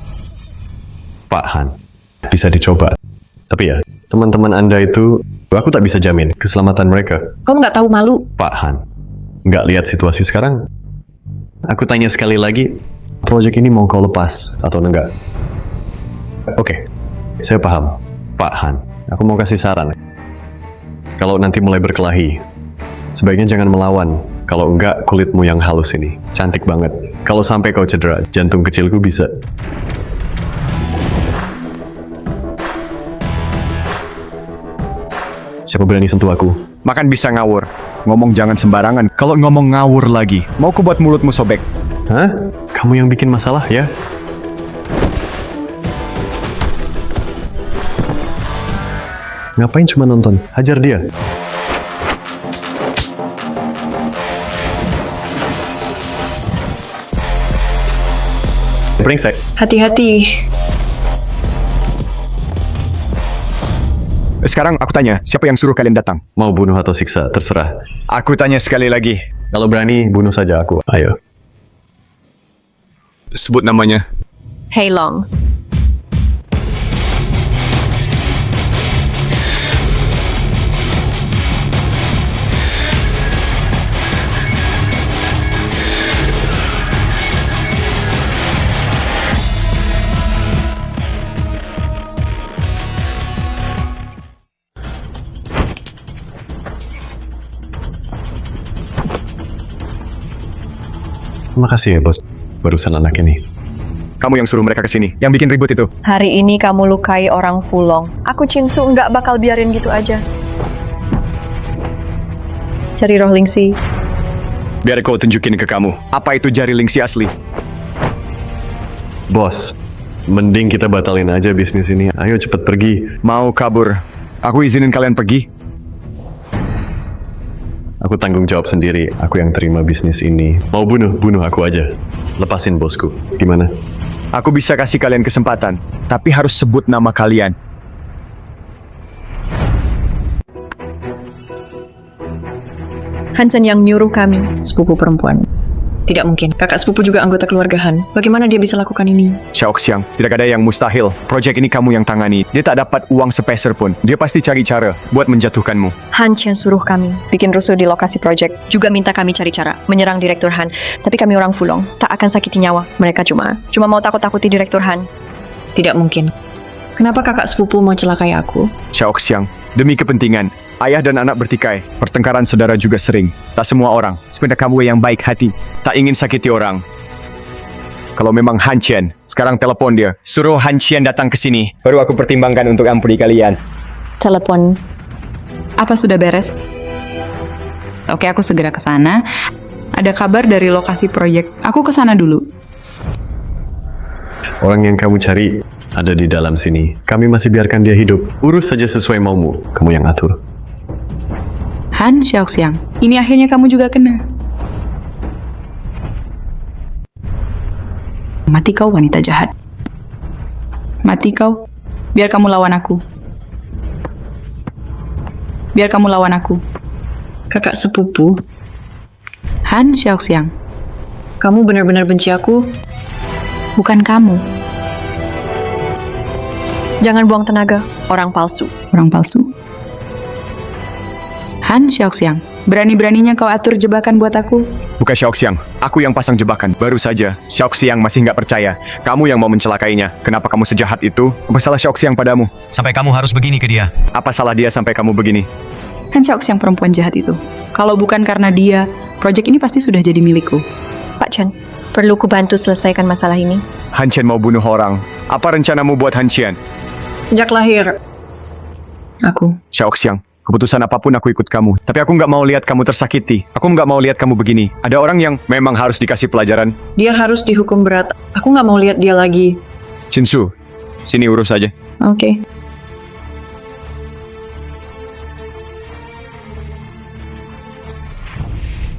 Pak Han, bisa dicoba. Tapi ya, teman-teman Anda itu, aku tak bisa jamin keselamatan mereka. Kamu nggak tahu malu? Pak Han, nggak lihat situasi sekarang? Aku tanya sekali lagi, proyek ini mau kau lepas atau enggak? Oke, saya paham. Pak Han, aku mau kasih saran. Kalau nanti mulai berkelahi, sebaiknya jangan melawan. Kalau enggak, kulitmu yang halus ini cantik banget. Kalau sampai kau cedera, jantung kecilku bisa. Siapa berani sentuh aku? Makan bisa ngawur. Ngomong jangan sembarangan. Kalau ngomong ngawur lagi, mau ku buat mulutmu sobek. Hah? Kamu yang bikin masalah ya? Ngapain cuma nonton? Hajar dia. Brengsek. Hati-hati. Sekarang aku tanya, siapa yang suruh kalian datang? Mau bunuh atau siksa, terserah. Aku tanya sekali lagi. Kalau berani, bunuh saja aku. Ayo. Sebut namanya. Hei Long. Terima kasih ya, Bos. Barusan anak ini. Kamu yang suruh mereka ke sini, yang bikin ribut itu. Hari ini kamu lukai orang Fulong. Aku Chin Su nggak bakal biarin gitu aja. Cari roh Lingxi. Biar kau tunjukin ke kamu, apa itu jari Lingxi asli. Bos, mending kita batalin aja bisnis ini. Ayo cepet pergi. Mau kabur? Aku izinin kalian pergi. Aku tanggung jawab sendiri. Aku yang terima bisnis ini. Mau bunuh aku aja. Lepasin bosku. Gimana? Aku bisa kasih kalian kesempatan, tapi harus sebut nama kalian. Hansen yang nyuruh kami. Sepupu perempuan. Tidak mungkin. Kakak sepupu juga anggota keluarga Han. Bagaimana dia bisa lakukan ini? Xiaoxiang, tidak ada yang mustahil. Proyek ini kamu yang tangani. Dia tak dapat uang sepeser pun. Dia pasti cari cara buat menjatuhkanmu. Han yang suruh kami bikin rusuh di lokasi proyek. Juga minta kami cari cara menyerang Direktur Han. Tapi kami orang Fulong, tak akan sakiti nyawa. Mereka cuma mau takut-takuti Direktur Han. Tidak mungkin. Kenapa kakak sepupu mau celakai aku? Xiaoxiang, Demi kepentingan, ayah dan anak bertikai. Pertengkaran saudara juga sering. Tak semua orang, sebenarnya kamu yang baik hati. Tak ingin sakiti orang. Kalau memang Han Chen, sekarang telepon dia. Suruh Han Chen datang ke sini. Baru aku pertimbangkan untuk ampuni kalian. Telepon. Apa sudah beres? Oke, aku segera ke sana. Ada kabar dari lokasi proyek. Aku ke sana dulu. Orang yang kamu cari ada di dalam sini. Kami masih biarkan dia hidup. Urus saja sesuai maumu. Kamu yang atur. Han Xiaoxiang, ini akhirnya kamu juga kena. Mati kau wanita jahat. Mati kau. Biar kamu lawan aku. Biar kamu lawan aku. Kakak sepupu, Han Xiaoxiang, kamu benar-benar benci aku? bukan kamu. Jangan buang tenaga, orang palsu. Orang palsu. Han Xiaoxiang, berani-beraninya kau atur jebakan buat aku. Bukan Xiaoxiang, aku yang pasang jebakan. Baru saja, Xiaoxiang masih nggak percaya. Kamu yang mau mencelakainya. Kenapa kamu sejahat itu? Apa salah Xiaoxiang padamu? Sampai kamu harus begini ke dia. Apa salah dia sampai kamu begini? Han Xiaoxiang perempuan jahat itu. Kalau bukan karena dia, proyek ini pasti sudah jadi milikku. Pak Chen, perlu ku bantu selesaikan masalah ini? Han Chen mau bunuh orang. Apa rencanamu buat Han Chen? Sejak lahir, aku. Xiaoxiang, keputusan apapun aku ikut kamu. Tapi aku nggak mau lihat kamu tersakiti. Aku nggak mau lihat kamu begini. Ada orang yang memang harus dikasih pelajaran. Dia harus dihukum berat. Aku nggak mau lihat dia lagi. Chinsu, sini urus saja. Oke.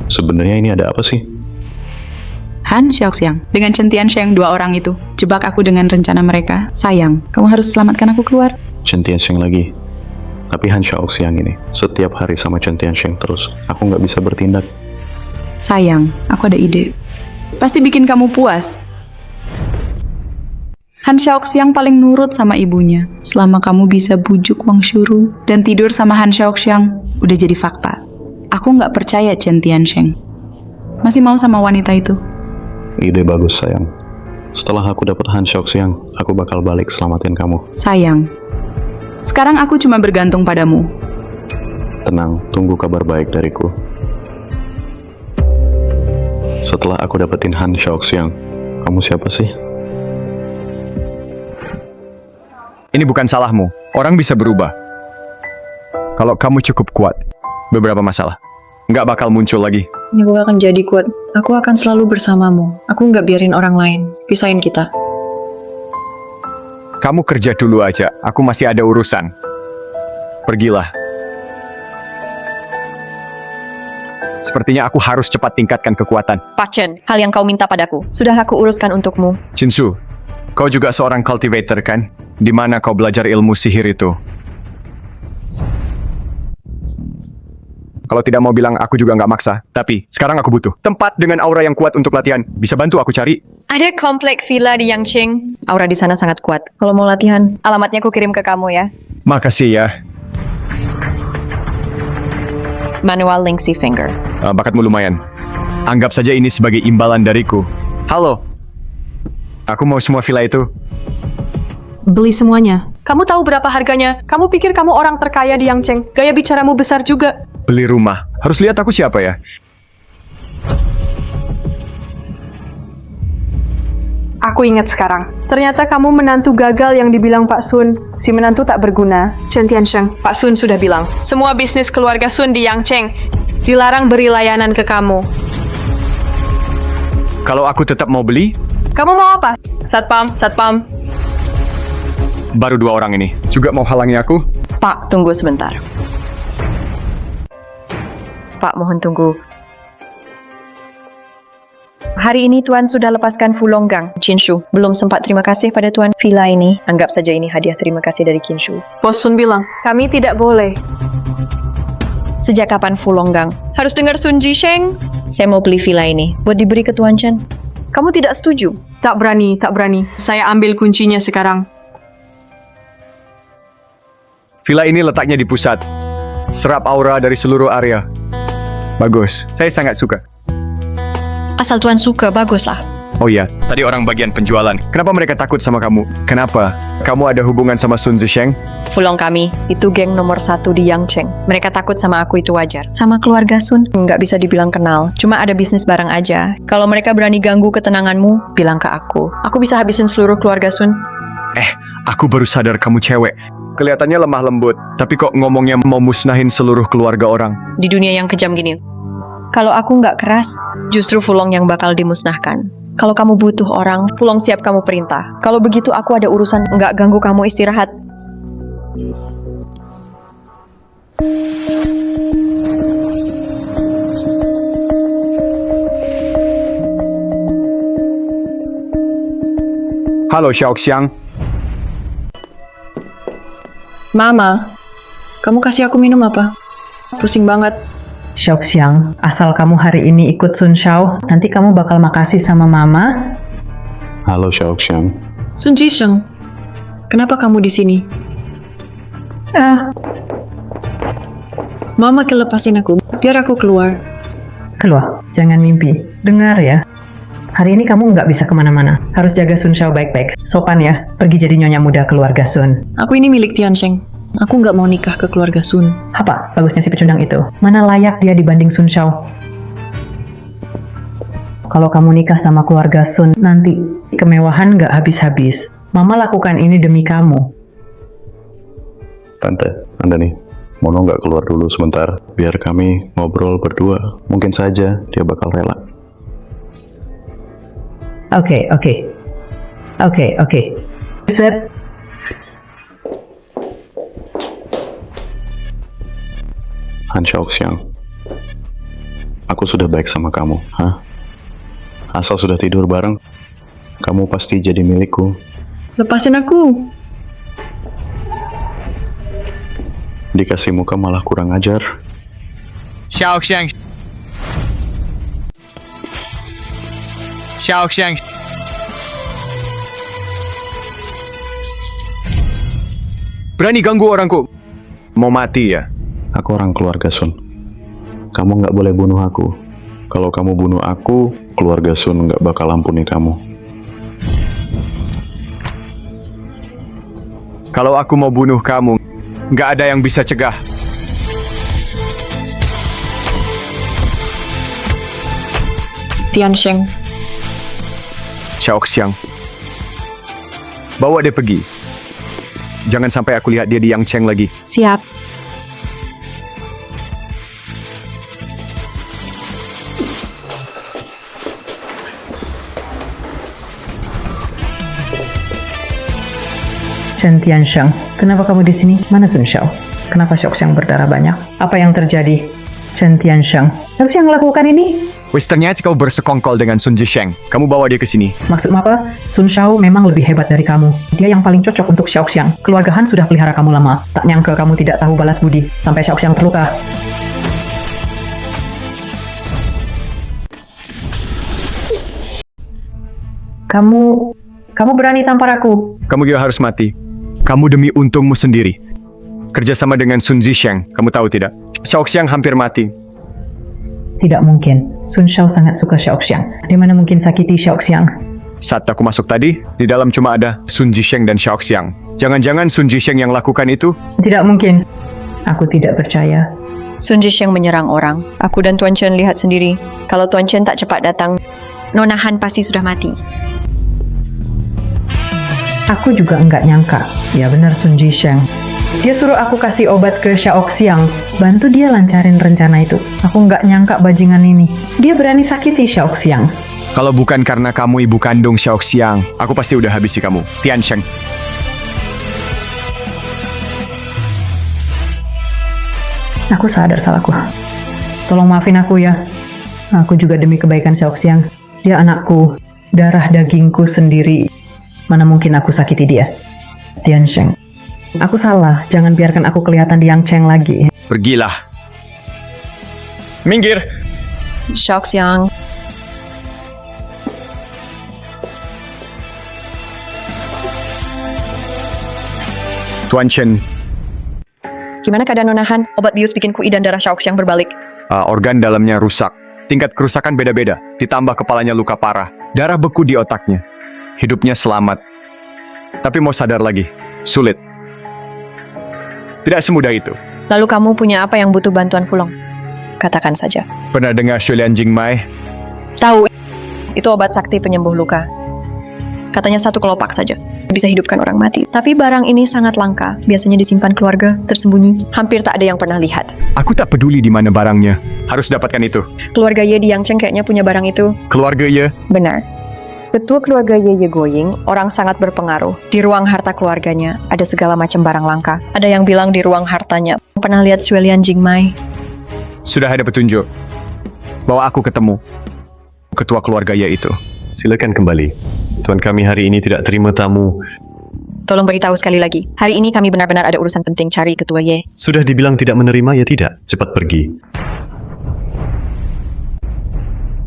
Sebenarnya ini ada apa sih? Han Xiaoxiang, dengan Chen Tiansheng, dua orang itu jebak aku dengan rencana mereka. Sayang, kamu harus selamatkan aku keluar. Chen Tiansheng lagi. Tapi Han Xiaoxiang ini setiap hari sama Chen Tiansheng terus. Aku nggak bisa bertindak. Sayang, aku ada ide. Pasti bikin kamu puas. Han Xiaoxiang paling nurut sama ibunya. Selama kamu bisa bujuk Wang Shuru dan tidur sama Han Xiaoxiang, udah jadi fakta. Aku nggak percaya Chen Tiansheng masih mau sama wanita itu. Ide bagus, sayang. Setelah aku dapat Han Xiaoxiang, aku bakal balik selamatin kamu. Sayang, sekarang aku cuma bergantung padamu. Tenang, tunggu kabar baik dariku. Setelah aku dapetin Han Xiaoxiang, kamu siapa sih? Ini bukan salahmu. Orang bisa berubah. Kalau kamu cukup kuat, beberapa masalah nggak bakal muncul lagi. Aku akan jadi kuat. Aku akan selalu bersamamu. Aku nggak biarin orang lain pisahin kita. Kamu kerja dulu aja. Aku masih ada urusan. Pergilah. Sepertinya aku harus cepat tingkatkan kekuatan. Pak Chen, hal yang kau minta padaku, sudah aku uruskan untukmu. Chinsu, kau juga seorang cultivator kan? Di mana kau belajar ilmu sihir itu? Kalau tidak mau bilang, aku juga nggak maksa. Tapi, sekarang aku butuh tempat dengan aura yang kuat untuk latihan. Bisa bantu aku cari? Ada komplek villa di Yangqing. Aura di sana sangat kuat. Kalau mau latihan, alamatnya aku kirim ke kamu ya. Makasih ya. Manual Lingxi Finger. Bakatmu lumayan. Anggap saja ini sebagai imbalan dariku. Halo. Aku mau semua villa itu. Beli semuanya. Kamu tahu berapa harganya? Kamu pikir kamu orang terkaya di Yangqing? Gaya bicaramu besar juga. Beli rumah. Harus lihat aku siapa ya? Aku ingat sekarang. Ternyata kamu menantu gagal yang dibilang Pak Sun. Si menantu tak berguna. Chen Tiansheng, Pak Sun sudah bilang. Semua bisnis keluarga Sun di Yangqing dilarang beri layanan ke kamu. Kalau aku tetap mau beli? Kamu mau apa? Satpam, satpam. Baru dua orang ini. Juga mau halangi aku? Pak, tunggu sebentar. Pak, mohon tunggu. Hari ini Tuan sudah lepaskan Fulonggang. Jinshu, belum sempat terima kasih pada Tuan villa ini. Anggap saja ini hadiah terima kasih dari Jinshu. Bos Sun bilang, kami tidak boleh. Sejak kapan Fulonggang? Harus dengar Sun Jisheng. Saya mau beli villa ini, buat diberi ke Tuan Chen. Kamu tidak setuju? Tak berani, tak berani. Saya ambil kuncinya sekarang. Villa ini letaknya di pusat. Serap aura dari seluruh area. Bagus, saya sangat suka. Asal Tuan suka, baguslah. Oh iya, tadi orang bagian penjualan. Kenapa mereka takut sama kamu? Kenapa? Kamu ada hubungan sama Sun Zisheng? Fulong kami, itu geng nomor 1 di Yangcheng. Mereka takut sama aku itu wajar. Sama keluarga Sun, nggak bisa dibilang kenal. Cuma ada bisnis bareng aja. Kalau mereka berani ganggu ketenanganmu, bilang ke aku. Aku bisa habisin seluruh keluarga Sun. Aku baru sadar kamu cewek. Kelihatannya lemah lembut, tapi kok ngomongnya mau musnahin seluruh keluarga orang. Di dunia yang kejam gini. Kalau aku nggak keras, justru Fulong yang bakal dimusnahkan. Kalau kamu butuh orang, Fulong siap kamu perintah. Kalau begitu aku ada urusan, nggak ganggu kamu istirahat. Halo Xiaoxiang. Mama, kamu kasih aku minum apa? Pusing banget. Xiaoxiang, asal kamu hari ini ikut Sun Shao, nanti kamu bakal makasih sama Mama. Halo Xiaoxiang. Sun Jisheng, kenapa kamu di sini? Mama kelepasin aku, biar aku keluar. Keluar, jangan mimpi. Dengar ya. Hari ini kamu nggak bisa kemana-mana. Harus jaga Sun Shao baik-baik. Sopan ya, pergi jadi nyonya muda keluarga Sun. Aku ini milik Tiansheng. Aku nggak mau nikah ke keluarga Sun. Apa bagusnya si pecundang itu? Mana layak dia dibanding Sun Shao? Kalau kamu nikah sama keluarga Sun, nanti kemewahan nggak habis-habis. Mama lakukan ini demi kamu. Tante, Anda nih, Mono nggak keluar dulu sebentar, biar kami ngobrol berdua. Mungkin saja dia bakal rela. Oke. Set. Han Xiaoxiang, aku sudah baik sama kamu, Asal sudah tidur bareng, kamu pasti jadi milikku. Lepasin aku. Dikasih muka malah kurang ajar. Xiaoxiang. Xiaoxiang. Berani ganggu orangku. Mau mati ya? Aku orang keluarga Sun. Kamu nggak boleh bunuh aku. Kalau kamu bunuh aku, keluarga Sun nggak bakal ampuni kamu. Kalau aku mau bunuh kamu, nggak ada yang bisa cegah. Tiansheng. Xiaoxiang. Bawa dia pergi. Jangan sampai aku lihat dia di Yangcheng lagi. Siap. Chen Tiansheng, kenapa kamu di sini? Mana Sun Shao? Kenapa Xiaoxiang berdarah banyak? Apa yang terjadi? Chen Tiansheng, Xiaoxiang lakukan ini? Wis, ternyata kau bersekongkol dengan Sun Zisheng. Kamu bawa dia ke sini. Maksud apa? Sun Shao memang lebih hebat dari kamu. Dia yang paling cocok untuk Xiaoxiang. Keluarga Han sudah pelihara kamu lama. Tak nyangka kamu tidak tahu balas budi. Sampai Xiaoxiang terluka. Kamu berani tampar aku? Kamu juga harus mati. Kamu demi untungmu sendiri. Kerjasama dengan Sun Zisheng, kamu tahu tidak? Xiaoxiang hampir mati. Tidak mungkin. Sun Shao sangat suka Xiaoxiang. Dia mana mungkin sakiti Xiaoxiang? Saat aku masuk tadi, di dalam cuma ada Sun Zisheng dan Xiaoxiang. Jangan-jangan Sun Zisheng yang lakukan itu? Tidak mungkin. Aku tidak percaya. Sun Zisheng menyerang orang. Aku dan Tuan Chen lihat sendiri. Kalau Tuan Chen tak cepat datang, Nona Han pasti sudah mati. Aku juga enggak nyangka. Ya benar Sun Zisheng. Dia suruh aku kasih obat ke Xiaoxiang. Bantu dia lancarin rencana itu. Aku enggak nyangka bajingan ini. Dia berani sakiti Xiaoxiang. Kalau bukan karena kamu ibu kandung Xiaoxiang, aku pasti udah habisi kamu. Tiansheng. Aku sadar salahku. Tolong maafin aku ya. Aku juga demi kebaikan Xiaoxiang. Dia anakku, darah dagingku sendiri. Mana mungkin aku sakiti dia. Tiansheng. Aku salah, jangan biarkan aku kelihatan di Yangcheng lagi. Pergilah. Minggir. Xiaoxiang. Tuan Chen. Gimana keadaan Nona Han? Obat bius bikin kui dan darah Xiaoxiang berbalik. Organ dalamnya rusak. Tingkat kerusakan beda-beda. Ditambah kepalanya luka parah. darah beku di otaknya. Hidupnya selamat. Tapi mau sadar lagi, sulit. Tidak semudah itu. Lalu kamu punya apa yang butuh bantuan Fulong? Katakan saja. Pernah dengar Xuelian Jingmai? Tahu, itu obat sakti penyembuh luka. Katanya 1 kelopak saja bisa hidupkan orang mati. Tapi barang ini sangat langka. Biasanya disimpan keluarga, tersembunyi. Hampir tak ada yang pernah lihat. Aku tak peduli di mana barangnya. Harus dapatkan itu. Keluarga Ye di Yangcheng kayaknya punya barang itu. Keluarga Ye? Benar. Ketua keluarga Ye Goying, orang sangat berpengaruh. Di ruang harta keluarganya, ada segala macam barang langka. Ada yang bilang di ruang hartanya, pernah lihat Xuelian Jingmai. Sudah ada petunjuk bahwa aku ketemu ketua keluarga Ye itu. Silakan kembali. Tuan kami hari ini tidak terima tamu. Tolong beritahu sekali lagi. Hari ini kami benar-benar ada urusan penting cari ketua Ye. Sudah dibilang tidak menerima, ya tidak. Cepat pergi.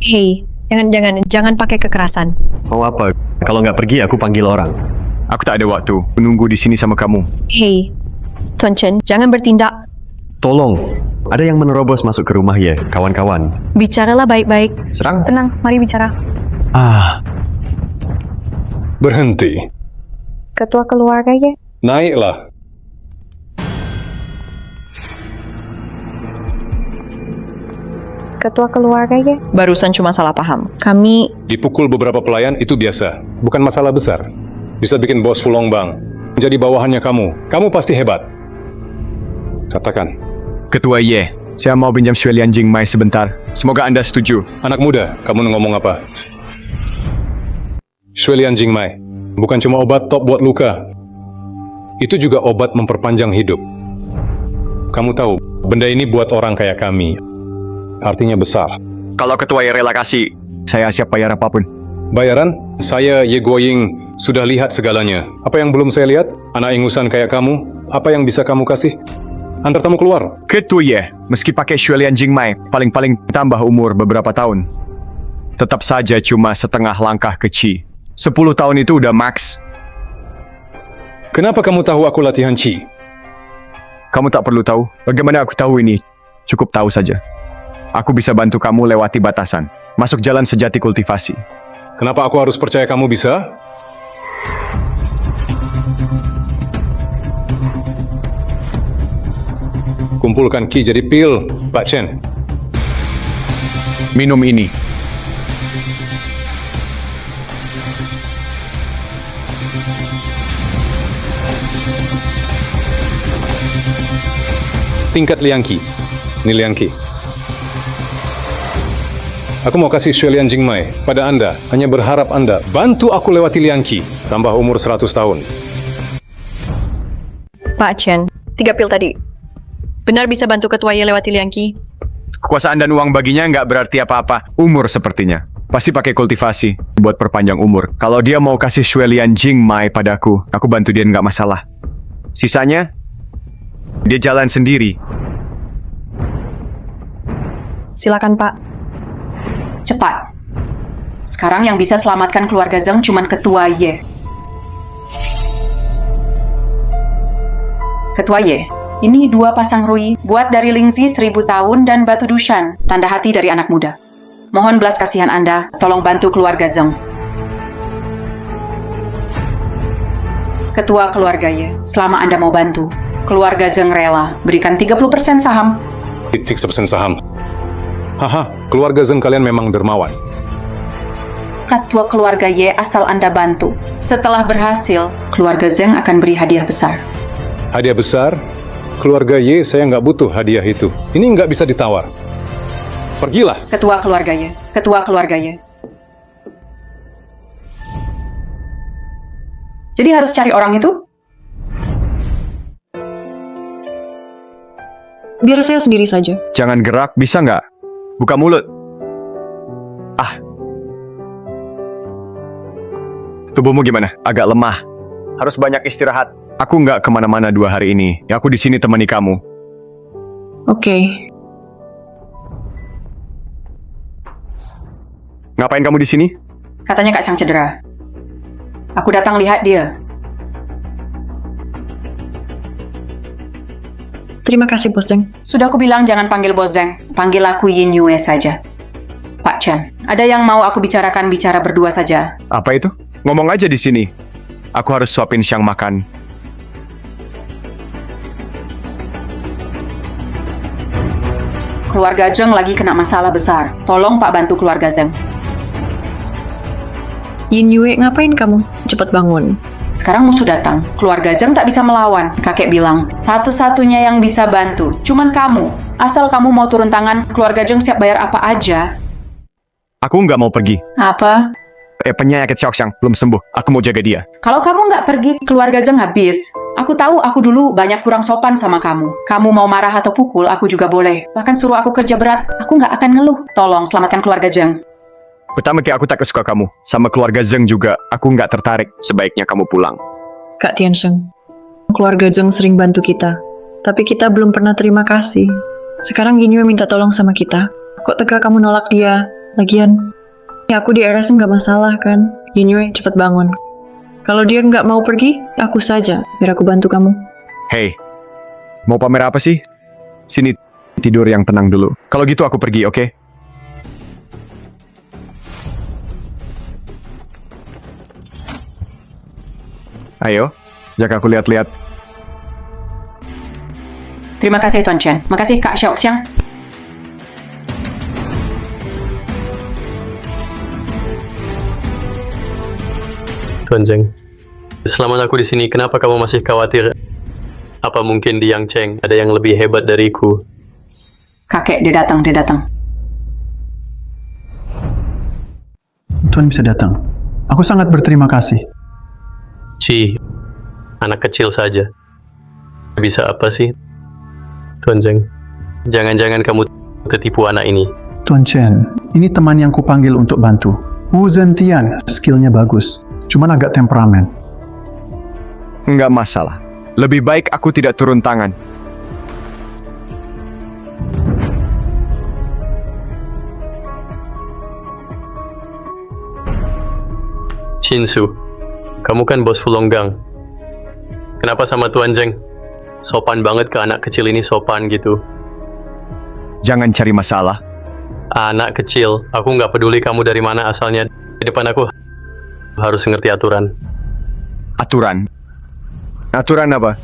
Hei, jangan pakai kekerasan. Mau apa? Kalau nggak pergi, aku panggil orang. Aku tak ada waktu menunggu di sini sama kamu. Hei, Tuan Chen, jangan bertindak. Tolong. Ada yang menerobos masuk ke rumah Ye, kawan-kawan. Bicaralah baik-baik. Serang. Tenang, mari bicara. Berhenti. Ketua keluarga Ye. Naiklah. Ketua keluarga Ye. Barusan cuma salah paham. Kami... Dipukul beberapa pelayan itu biasa. Bukan masalah besar. Bisa bikin bos Fulong Bang menjadi bawahannya kamu. Kamu pasti hebat. Katakan. Ketua Ye, saya mau pinjam Xuelian Jingmai sebentar. Semoga Anda setuju. Anak muda, kamu ngomong apa? Xuelian Jingmai bukan cuma obat top buat luka. Itu juga obat memperpanjang hidup. Kamu tahu, benda ini buat orang kayak kami. Artinya besar. Kalau ketua Ye rela kasih, saya siap bayar apapun. Bayaran? Saya Ye Guoying sudah lihat segalanya. Apa yang belum saya lihat? Anak ingusan kayak kamu, apa yang bisa kamu kasih? Antar tamu keluar. Ketua Ye, meski pakai Xuelian Jingmai, paling-paling tambah umur beberapa tahun. Tetap saja cuma setengah langkah ke Qi. 10 tahun itu udah max. Kenapa kamu tahu aku latihan Qi? Kamu tak perlu tahu. Bagaimana aku tahu ini? Cukup tahu saja. Aku bisa bantu kamu lewati batasan. Masuk jalan sejati kultivasi. Kenapa aku harus percaya kamu bisa? Kumpulkan Qi jadi pil, Pak Chen. Minum ini. Tingkat Liang Qi. Ini Liang Qi. Aku mau kasih Xuelian Jingmai pada Anda. Hanya berharap Anda bantu aku lewati Liang Qi. Tambah umur 100 tahun. Pak Chen, 3 pil tadi. Benar bisa bantu ketua Ye lewati Liang Qi? Kekuasaan dan uang baginya nggak berarti apa-apa. Umur sepertinya. Pasti pakai kultivasi buat perpanjang umur. Kalau dia mau kasih Xuelian Jingmai padaku, aku bantu dia nggak masalah. Sisanya, dia jalan sendiri. Silakan, Pak. Cepat. Sekarang yang bisa selamatkan keluarga Zheng cuman ketua Ye. Ketua Ye, ini 2 pasang rui, buat dari Lingzi 1000 tahun dan batu Dushan, tanda hati dari anak muda. Mohon belas kasihan Anda, tolong bantu keluarga Zheng. Ketua keluarga Ye, selama Anda mau bantu, keluarga Zheng rela berikan 30% saham. 30% saham. Haha, keluarga Zheng kalian memang dermawan. Ketua keluarga Ye asal Anda bantu. Setelah berhasil, keluarga Zheng akan beri hadiah besar. Hadiah besar? Keluarga Ye saya nggak butuh hadiah itu. Ini nggak bisa ditawar. Pergilah. Ketua keluarga Ye, ketua keluarga Ye. Jadi harus cari orang itu? Biar saya sendiri saja. Jangan gerak, bisa nggak? Buka mulut. Tubuhmu gimana? Agak lemah. Harus banyak istirahat. Aku nggak kemana-mana 2 hari ini. Aku di sini temani kamu. Oke. Ngapain kamu di sini? Katanya Kak Sang cedera. Aku datang lihat dia. Terima kasih, Bos Zheng. Sudah aku bilang jangan panggil Bos Zheng. Panggil aku Yin Yue saja. Pak Chen, ada yang mau aku bicarakan bicara berdua saja. Apa itu? Ngomong aja di sini. Aku harus suapin Xiang makan. Keluarga Zheng lagi kena masalah besar. Tolong Pak bantu keluarga Zheng. Yin Yue, ngapain kamu? Cepat bangun. Sekarang musuh datang. Keluarga Zheng tak bisa melawan. Kakek bilang, satu-satunya yang bisa bantu cuman kamu. Asal kamu mau turun tangan, keluarga Zheng siap bayar apa aja. Aku nggak mau pergi. Apa? Penyakit Xiaoxiang belum sembuh. Aku mau jaga dia. Kalau kamu nggak pergi, keluarga Zheng habis. Aku tahu aku dulu banyak kurang sopan sama kamu. Kamu mau marah atau pukul, aku juga boleh. Bahkan suruh aku kerja berat, aku nggak akan ngeluh. Tolong selamatkan keluarga Zheng. Pertama aku tak suka kamu. Sama keluarga Zheng juga, aku nggak tertarik. Sebaiknya kamu pulang. Kak Tiansheng, keluarga Zheng sering bantu kita. Tapi kita belum pernah terima kasih. Sekarang Yin Yue minta tolong sama kita. Kok tega kamu nolak dia? Lagian, ya aku di RS nggak masalah kan? Yin Yue, cepat bangun. Kalau dia nggak mau pergi, aku saja. Biar aku bantu kamu. Hei, mau pamer apa sih? Sini tidur yang tenang dulu. Kalau gitu aku pergi, oke? Ayo, jaga aku lihat-lihat. Terima kasih Tuan Chen. Makasih Kak Xiaoxiang. Tuan Zheng, selama aku di sini, kenapa kamu masih khawatir? Apa mungkin di Yang Cheng ada yang lebih hebat dariku? Kakek, dia datang. Tuan bisa datang. Aku sangat berterima kasih. Ci, anak kecil saja. Bisa apa sih? Tuan Zheng, jangan-jangan kamu tertipu anak ini. Tuan Chen, ini teman yang kupanggil untuk bantu. Wu Zentian, skillnya bagus. Cuman agak temperamen. Nggak masalah. Lebih baik aku tidak turun tangan. Chinsu, kamu kan bos Fulonggang. Kenapa sama Tuan Zheng? Sopan banget ke anak kecil ini, sopan gitu. Jangan cari masalah. Anak kecil, aku nggak peduli kamu dari mana asalnya. Di depan aku harus ngerti aturan. Aturan? Aturan apa?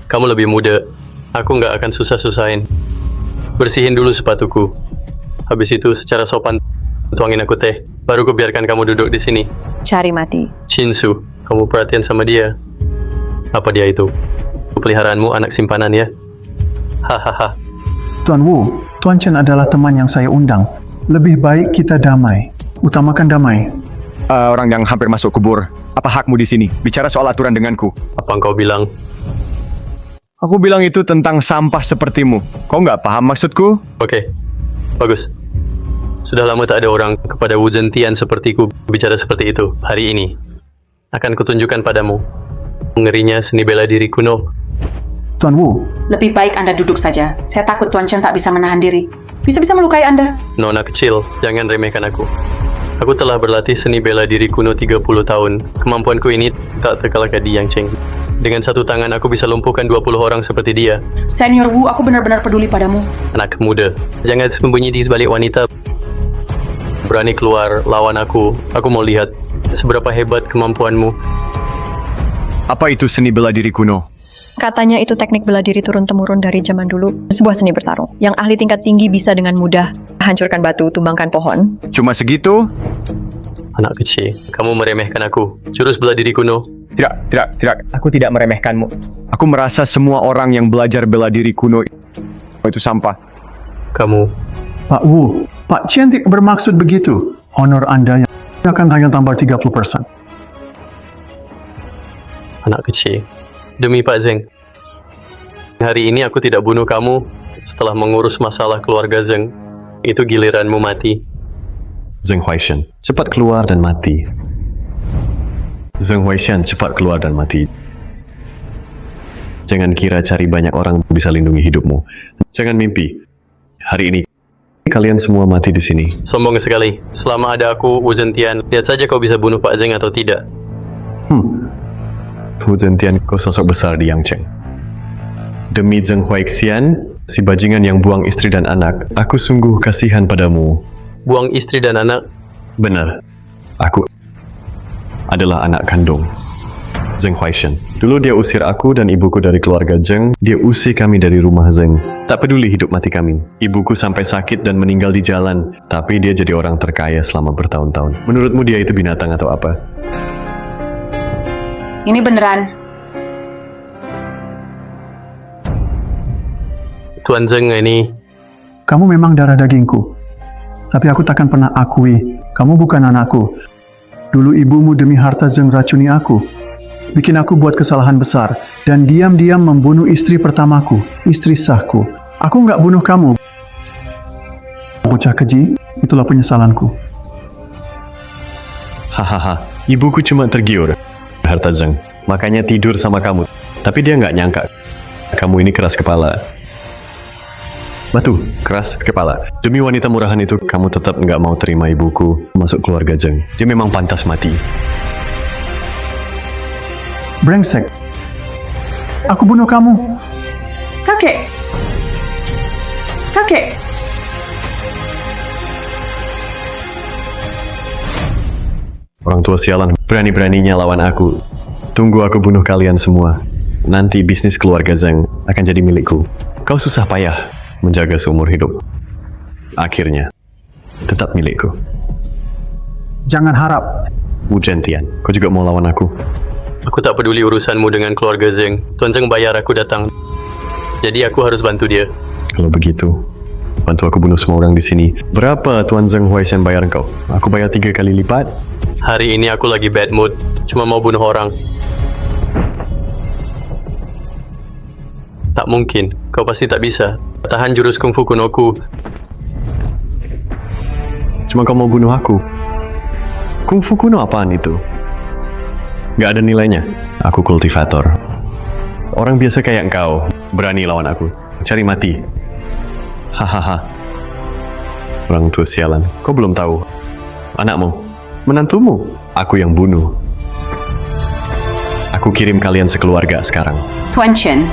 Kamu lebih muda. Aku nggak akan susah-susahin. Bersihin dulu sepatuku. Habis itu secara sopan tuangin aku teh. Baru ku biarkan kamu duduk di sini. Cari mati. Chinsu, kamu perhatian sama dia. Apa dia itu? Peliharaanmu, anak simpanan ya? Hahaha. Tuan Wu, Tuan Chen adalah teman yang saya undang. Lebih baik kita damai. Utamakan damai. Orang yang hampir masuk kubur. Apa hakmu di sini? Bicara soal aturan denganku. Apa engkau bilang? Aku bilang itu tentang sampah sepertimu. Kau nggak paham maksudku? Oke, bagus. Sudah lama tak ada orang kepada Wu Zentian sepertiku bicara seperti itu. Hari ini akan kutunjukkan padamu ngerinya seni bela diri kuno. Tuan Wu. Lebih baik Anda duduk saja. Saya takut Tuan Chen tak bisa menahan diri. Bisa-bisa melukai Anda. Nona kecil, jangan remehkan aku. Aku telah berlatih seni bela diri kuno 30 tahun. Kemampuanku ini tak terkalahkan di Yang Cheng. Dengan satu tangan aku bisa lumpuhkan 20 orang seperti dia. Senior Wu, aku benar-benar peduli padamu. Anak muda, jangan sembunyi di sebalik wanita. Berani keluar lawan aku. Aku mau lihat seberapa hebat kemampuanmu. Apa itu seni bela diri kuno? Katanya itu teknik bela diri turun-temurun dari zaman dulu. Sebuah seni bertarung yang ahli tingkat tinggi bisa dengan mudah hancurkan batu, tumbangkan pohon. Cuma segitu? Anak kecil, kamu meremehkan aku. Jurus bela diri kuno. Tidak. Aku tidak meremehkanmu. Aku merasa semua orang yang belajar bela diri kuno itu sampah. Kamu. Pak Wu, Pak Chen tidak bermaksud begitu. Honor Anda yang akan hanya tambah 30%. Anak kecil. Demi Pak Zheng. Hari ini aku tidak bunuh kamu setelah mengurus masalah keluarga Zheng. Itu giliranmu mati. Zheng Huaishan, cepat keluar dan mati. Zheng Huaishan, cepat keluar dan mati. Jangan kira cari banyak orang bisa lindungi hidupmu. Jangan mimpi. Hari ini, kalian semua mati di sini. Sombong sekali. Selama ada aku, Wu Zentian, lihat saja kau bisa bunuh Pak Zheng atau tidak. Wu Zentian, kau sosok besar di Yang Cheng. Demi Zheng Huaixian, si bajingan yang buang istri dan anak, aku sungguh kasihan padamu. buang istri dan anak. Benar. Aku adalah anak kandung Zheng Huaishen. Dulu dia usir aku dan ibuku dari keluarga Zheng. Dia usir kami dari rumah Zheng. Tak peduli hidup mati kami. Ibuku sampai sakit dan meninggal di jalan. Tapi dia jadi orang terkaya selama bertahun-tahun. Menurutmu dia itu binatang atau apa? Ini beneran. Tuan Zheng ini, Kamu memang darah dagingku. Tapi aku takkan pernah akui, kamu bukan anakku. Dulu ibumu demi harta Zheng racuni aku. Bikin aku buat kesalahan besar. Dan diam-diam membunuh istri pertamaku, istri sahku. Aku nggak bunuh kamu. Bocah keji, itulah penyesalanku. Hahaha, ibuku cuma tergiur harta Zheng. Makanya tidur sama kamu. Tapi dia nggak nyangka kamu ini keras kepala. Batu, keras kepala. Demi wanita murahan itu, kamu tetap nggak mau terima ibuku masuk keluarga Zheng. Dia memang pantas mati. Brengsek. Aku bunuh kamu. Kakek. Kakek. Orang tua sialan berani-beraninya lawan aku. Tunggu aku bunuh kalian semua. Nanti bisnis keluarga Zheng akan jadi milikku. Kau susah payah menjaga seumur hidup. Akhirnya, tetap milikku. Jangan harap. Wu Zhentian, kau juga mau lawan aku? aku tak peduli urusanmu dengan keluarga Zheng. Tuan Zheng bayar aku datang. Jadi aku harus bantu dia. Kalau begitu, bantu aku bunuh semua orang di sini. Berapa Tuan Zheng Huaishen bayar kau? Aku bayar 3 kali lipat. Hari ini aku lagi bad mood. Cuma mau bunuh orang. Tak mungkin. Kau pasti tak bisa. Tahan jurus kungfu kunoku. Cuma kau mau bunuh aku. Kungfu kuno apaan itu? Gak ada nilainya. Aku kultivator. Orang biasa kayak engkau berani lawan aku. Cari mati. Hahaha. Orang tua sialan. Kau belum tahu. Anakmu, menantumu, aku yang bunuh. Aku kirim kalian sekeluarga sekarang. Tuan Chen.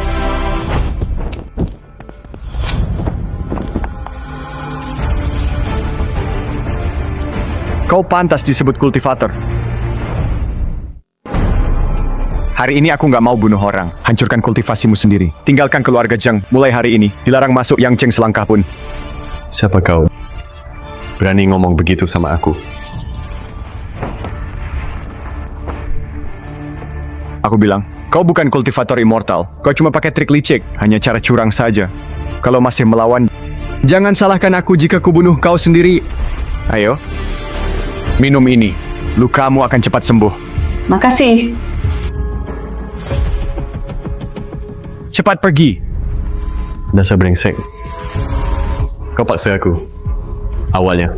Kau pantas disebut kultivator. Hari ini aku nggak mau bunuh orang. Hancurkan kultivasimu sendiri. Tinggalkan keluarga Zheng. Mulai hari ini, dilarang masuk Yang Cheng selangkah pun. Siapa kau? Berani ngomong begitu sama aku? Aku bilang, kau bukan kultivator immortal. Kau cuma pakai trik licik. Hanya cara curang saja. Kalau masih melawan, jangan salahkan aku jika kubunuh kau sendiri. Ayo. Minum ini. Lukamu akan cepat sembuh. Makasih. Cepat pergi. Dasar brengsek. Kau paksa aku. Awalnya,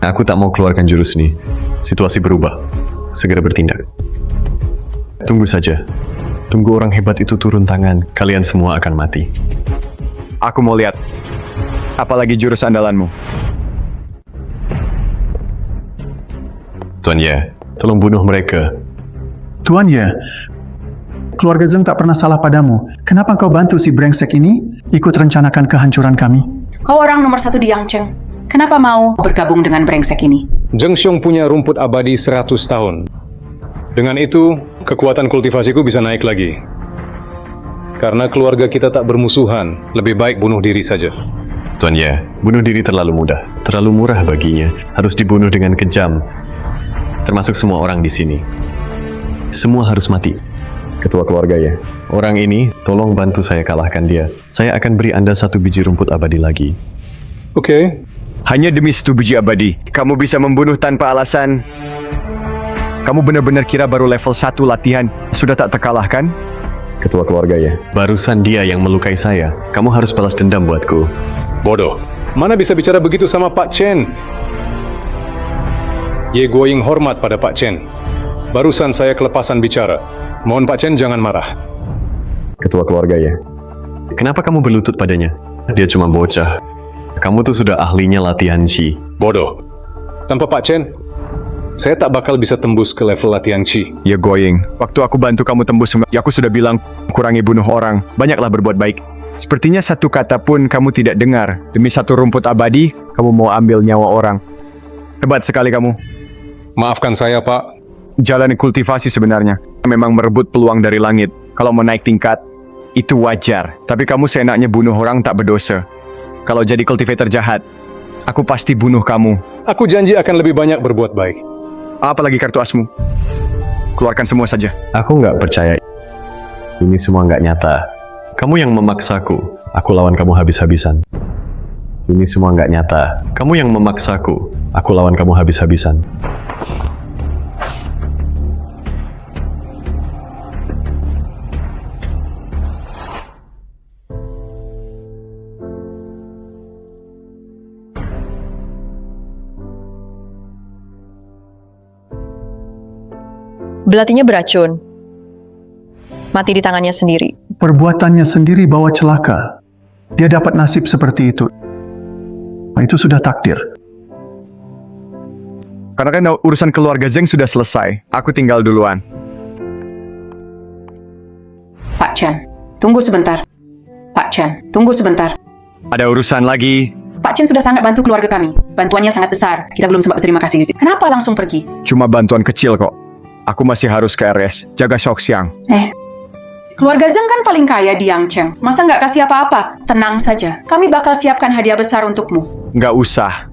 aku tak mau keluarkan jurus ini. Situasi berubah. Segera bertindak. Tunggu saja. Tunggu orang hebat itu turun tangan. Kalian semua akan mati. Aku mau lihat. Apalagi jurus andalanmu. Tuan Ye, tolong bunuh mereka. Tuan Ye, keluarga Zheng tak pernah salah padamu. Kenapa kau bantu si brengsek ini ikut rencanakan kehancuran kami? Kau orang nomor 1 di Yang Cheng. Kenapa mau bergabung dengan brengsek ini? Zheng Xiong punya rumput abadi 100 tahun. Dengan itu, kekuatan kultivasiku bisa naik lagi. Karena keluarga kita tak bermusuhan, lebih baik bunuh diri saja. Tuan Ye, bunuh diri terlalu mudah. Terlalu murah baginya. Harus dibunuh dengan kejam. Termasuk semua orang di sini. Semua harus mati. Ketua keluarga ya. Orang ini, tolong bantu saya kalahkan dia. Saya akan beri Anda 1 biji rumput abadi lagi. Oke. Hanya demi 1 biji abadi, kamu bisa membunuh tanpa alasan. Kamu benar-benar kira baru level 1 latihan sudah tak terkalahkan? Ketua keluarga ya. Barusan dia yang melukai saya. Kamu harus balas dendam buatku. Bodoh. Mana bisa bicara begitu sama Pak Chen? Ye Guoying hormat pada Pak Chen. Barusan saya kelepasan bicara. Mohon Pak Chen jangan marah. Ketua keluarga ya. Kenapa kamu berlutut padanya? Dia cuma bocah. Kamu tuh sudah ahlinya latihan Qi. Bodoh. Tanpa Pak Chen, saya tak bakal bisa tembus ke level latihan Qi. Ya Guoying, waktu aku bantu kamu tembus, aku sudah bilang kurangi bunuh orang. Banyaklah berbuat baik. Sepertinya 1 kata pun kamu tidak dengar. Demi 1 rumput abadi, kamu mau ambil nyawa orang. Hebat sekali kamu. Maafkan saya, Pak. Jalan kultivasi sebenarnya memang merebut peluang dari langit. Kalau mau naik tingkat, itu wajar. Tapi kamu seenaknya bunuh orang tak berdosa. Kalau jadi cultivator jahat, aku pasti bunuh kamu. Aku janji akan lebih banyak berbuat baik. Apalagi kartu asmu. Keluarkan semua saja. Aku nggak percaya. Ini semua nggak nyata. Kamu yang memaksaku. Aku lawan kamu habis-habisan. Ini semua nggak nyata. Kamu yang memaksaku. Aku lawan kamu habis-habisan. Belatinya beracun. Mati di tangannya sendiri. Perbuatannya sendiri bawa celaka. Dia dapat nasib seperti itu. Itu sudah takdir. Karena kan urusan keluarga Zeng sudah selesai. Aku tinggal duluan. Pak Chen, tunggu sebentar. Pak Chen, tunggu sebentar. Ada urusan lagi. Pak Chen sudah sangat bantu keluarga kami. Bantuannya sangat besar. Kita belum sempat berterima kasih. Kenapa langsung pergi? Cuma bantuan kecil kok. Aku masih harus ke RS, jaga Xiaoxiang. Keluarga Zeng kan paling kaya di Yangcheng. Masa nggak kasih apa-apa? Tenang saja. Kami bakal siapkan hadiah besar untukmu. Nggak usah.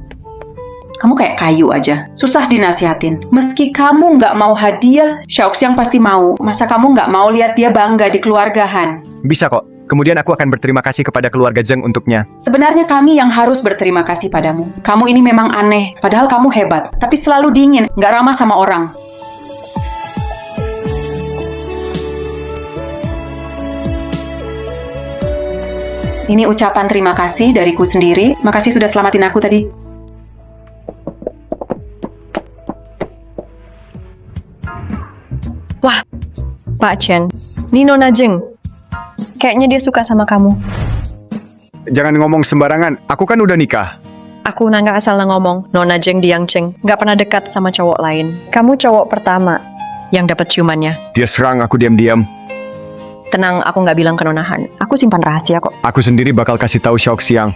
Kamu kayak kayu aja. Susah dinasihatin. Meski kamu nggak mau hadiah, Xiaoxiang pasti mau. Masa kamu nggak mau lihat dia bangga di keluarga Han? Bisa kok. Kemudian aku akan berterima kasih kepada keluarga Zeng untuknya. Sebenarnya kami yang harus berterima kasih padamu. Kamu ini memang aneh. Padahal kamu hebat. Tapi selalu dingin. Nggak ramah sama orang. Ini ucapan terima kasih dariku sendiri. Makasih sudah selamatin aku tadi. Wah, Pak Chen, ini Nona Zeng. Kayaknya dia suka sama kamu. Jangan ngomong sembarangan. Aku kan udah nikah. Aku nggak asal ngomong. Nona Zeng di Yangcheng nggak pernah dekat sama cowok lain. Kamu cowok pertama yang dapat ciumannya. Dia serang aku diam-diam. Tenang, aku nggak bilang ke Nona Han. Aku simpan rahasia kok. Aku sendiri bakal kasih tahu Xiaoxiang.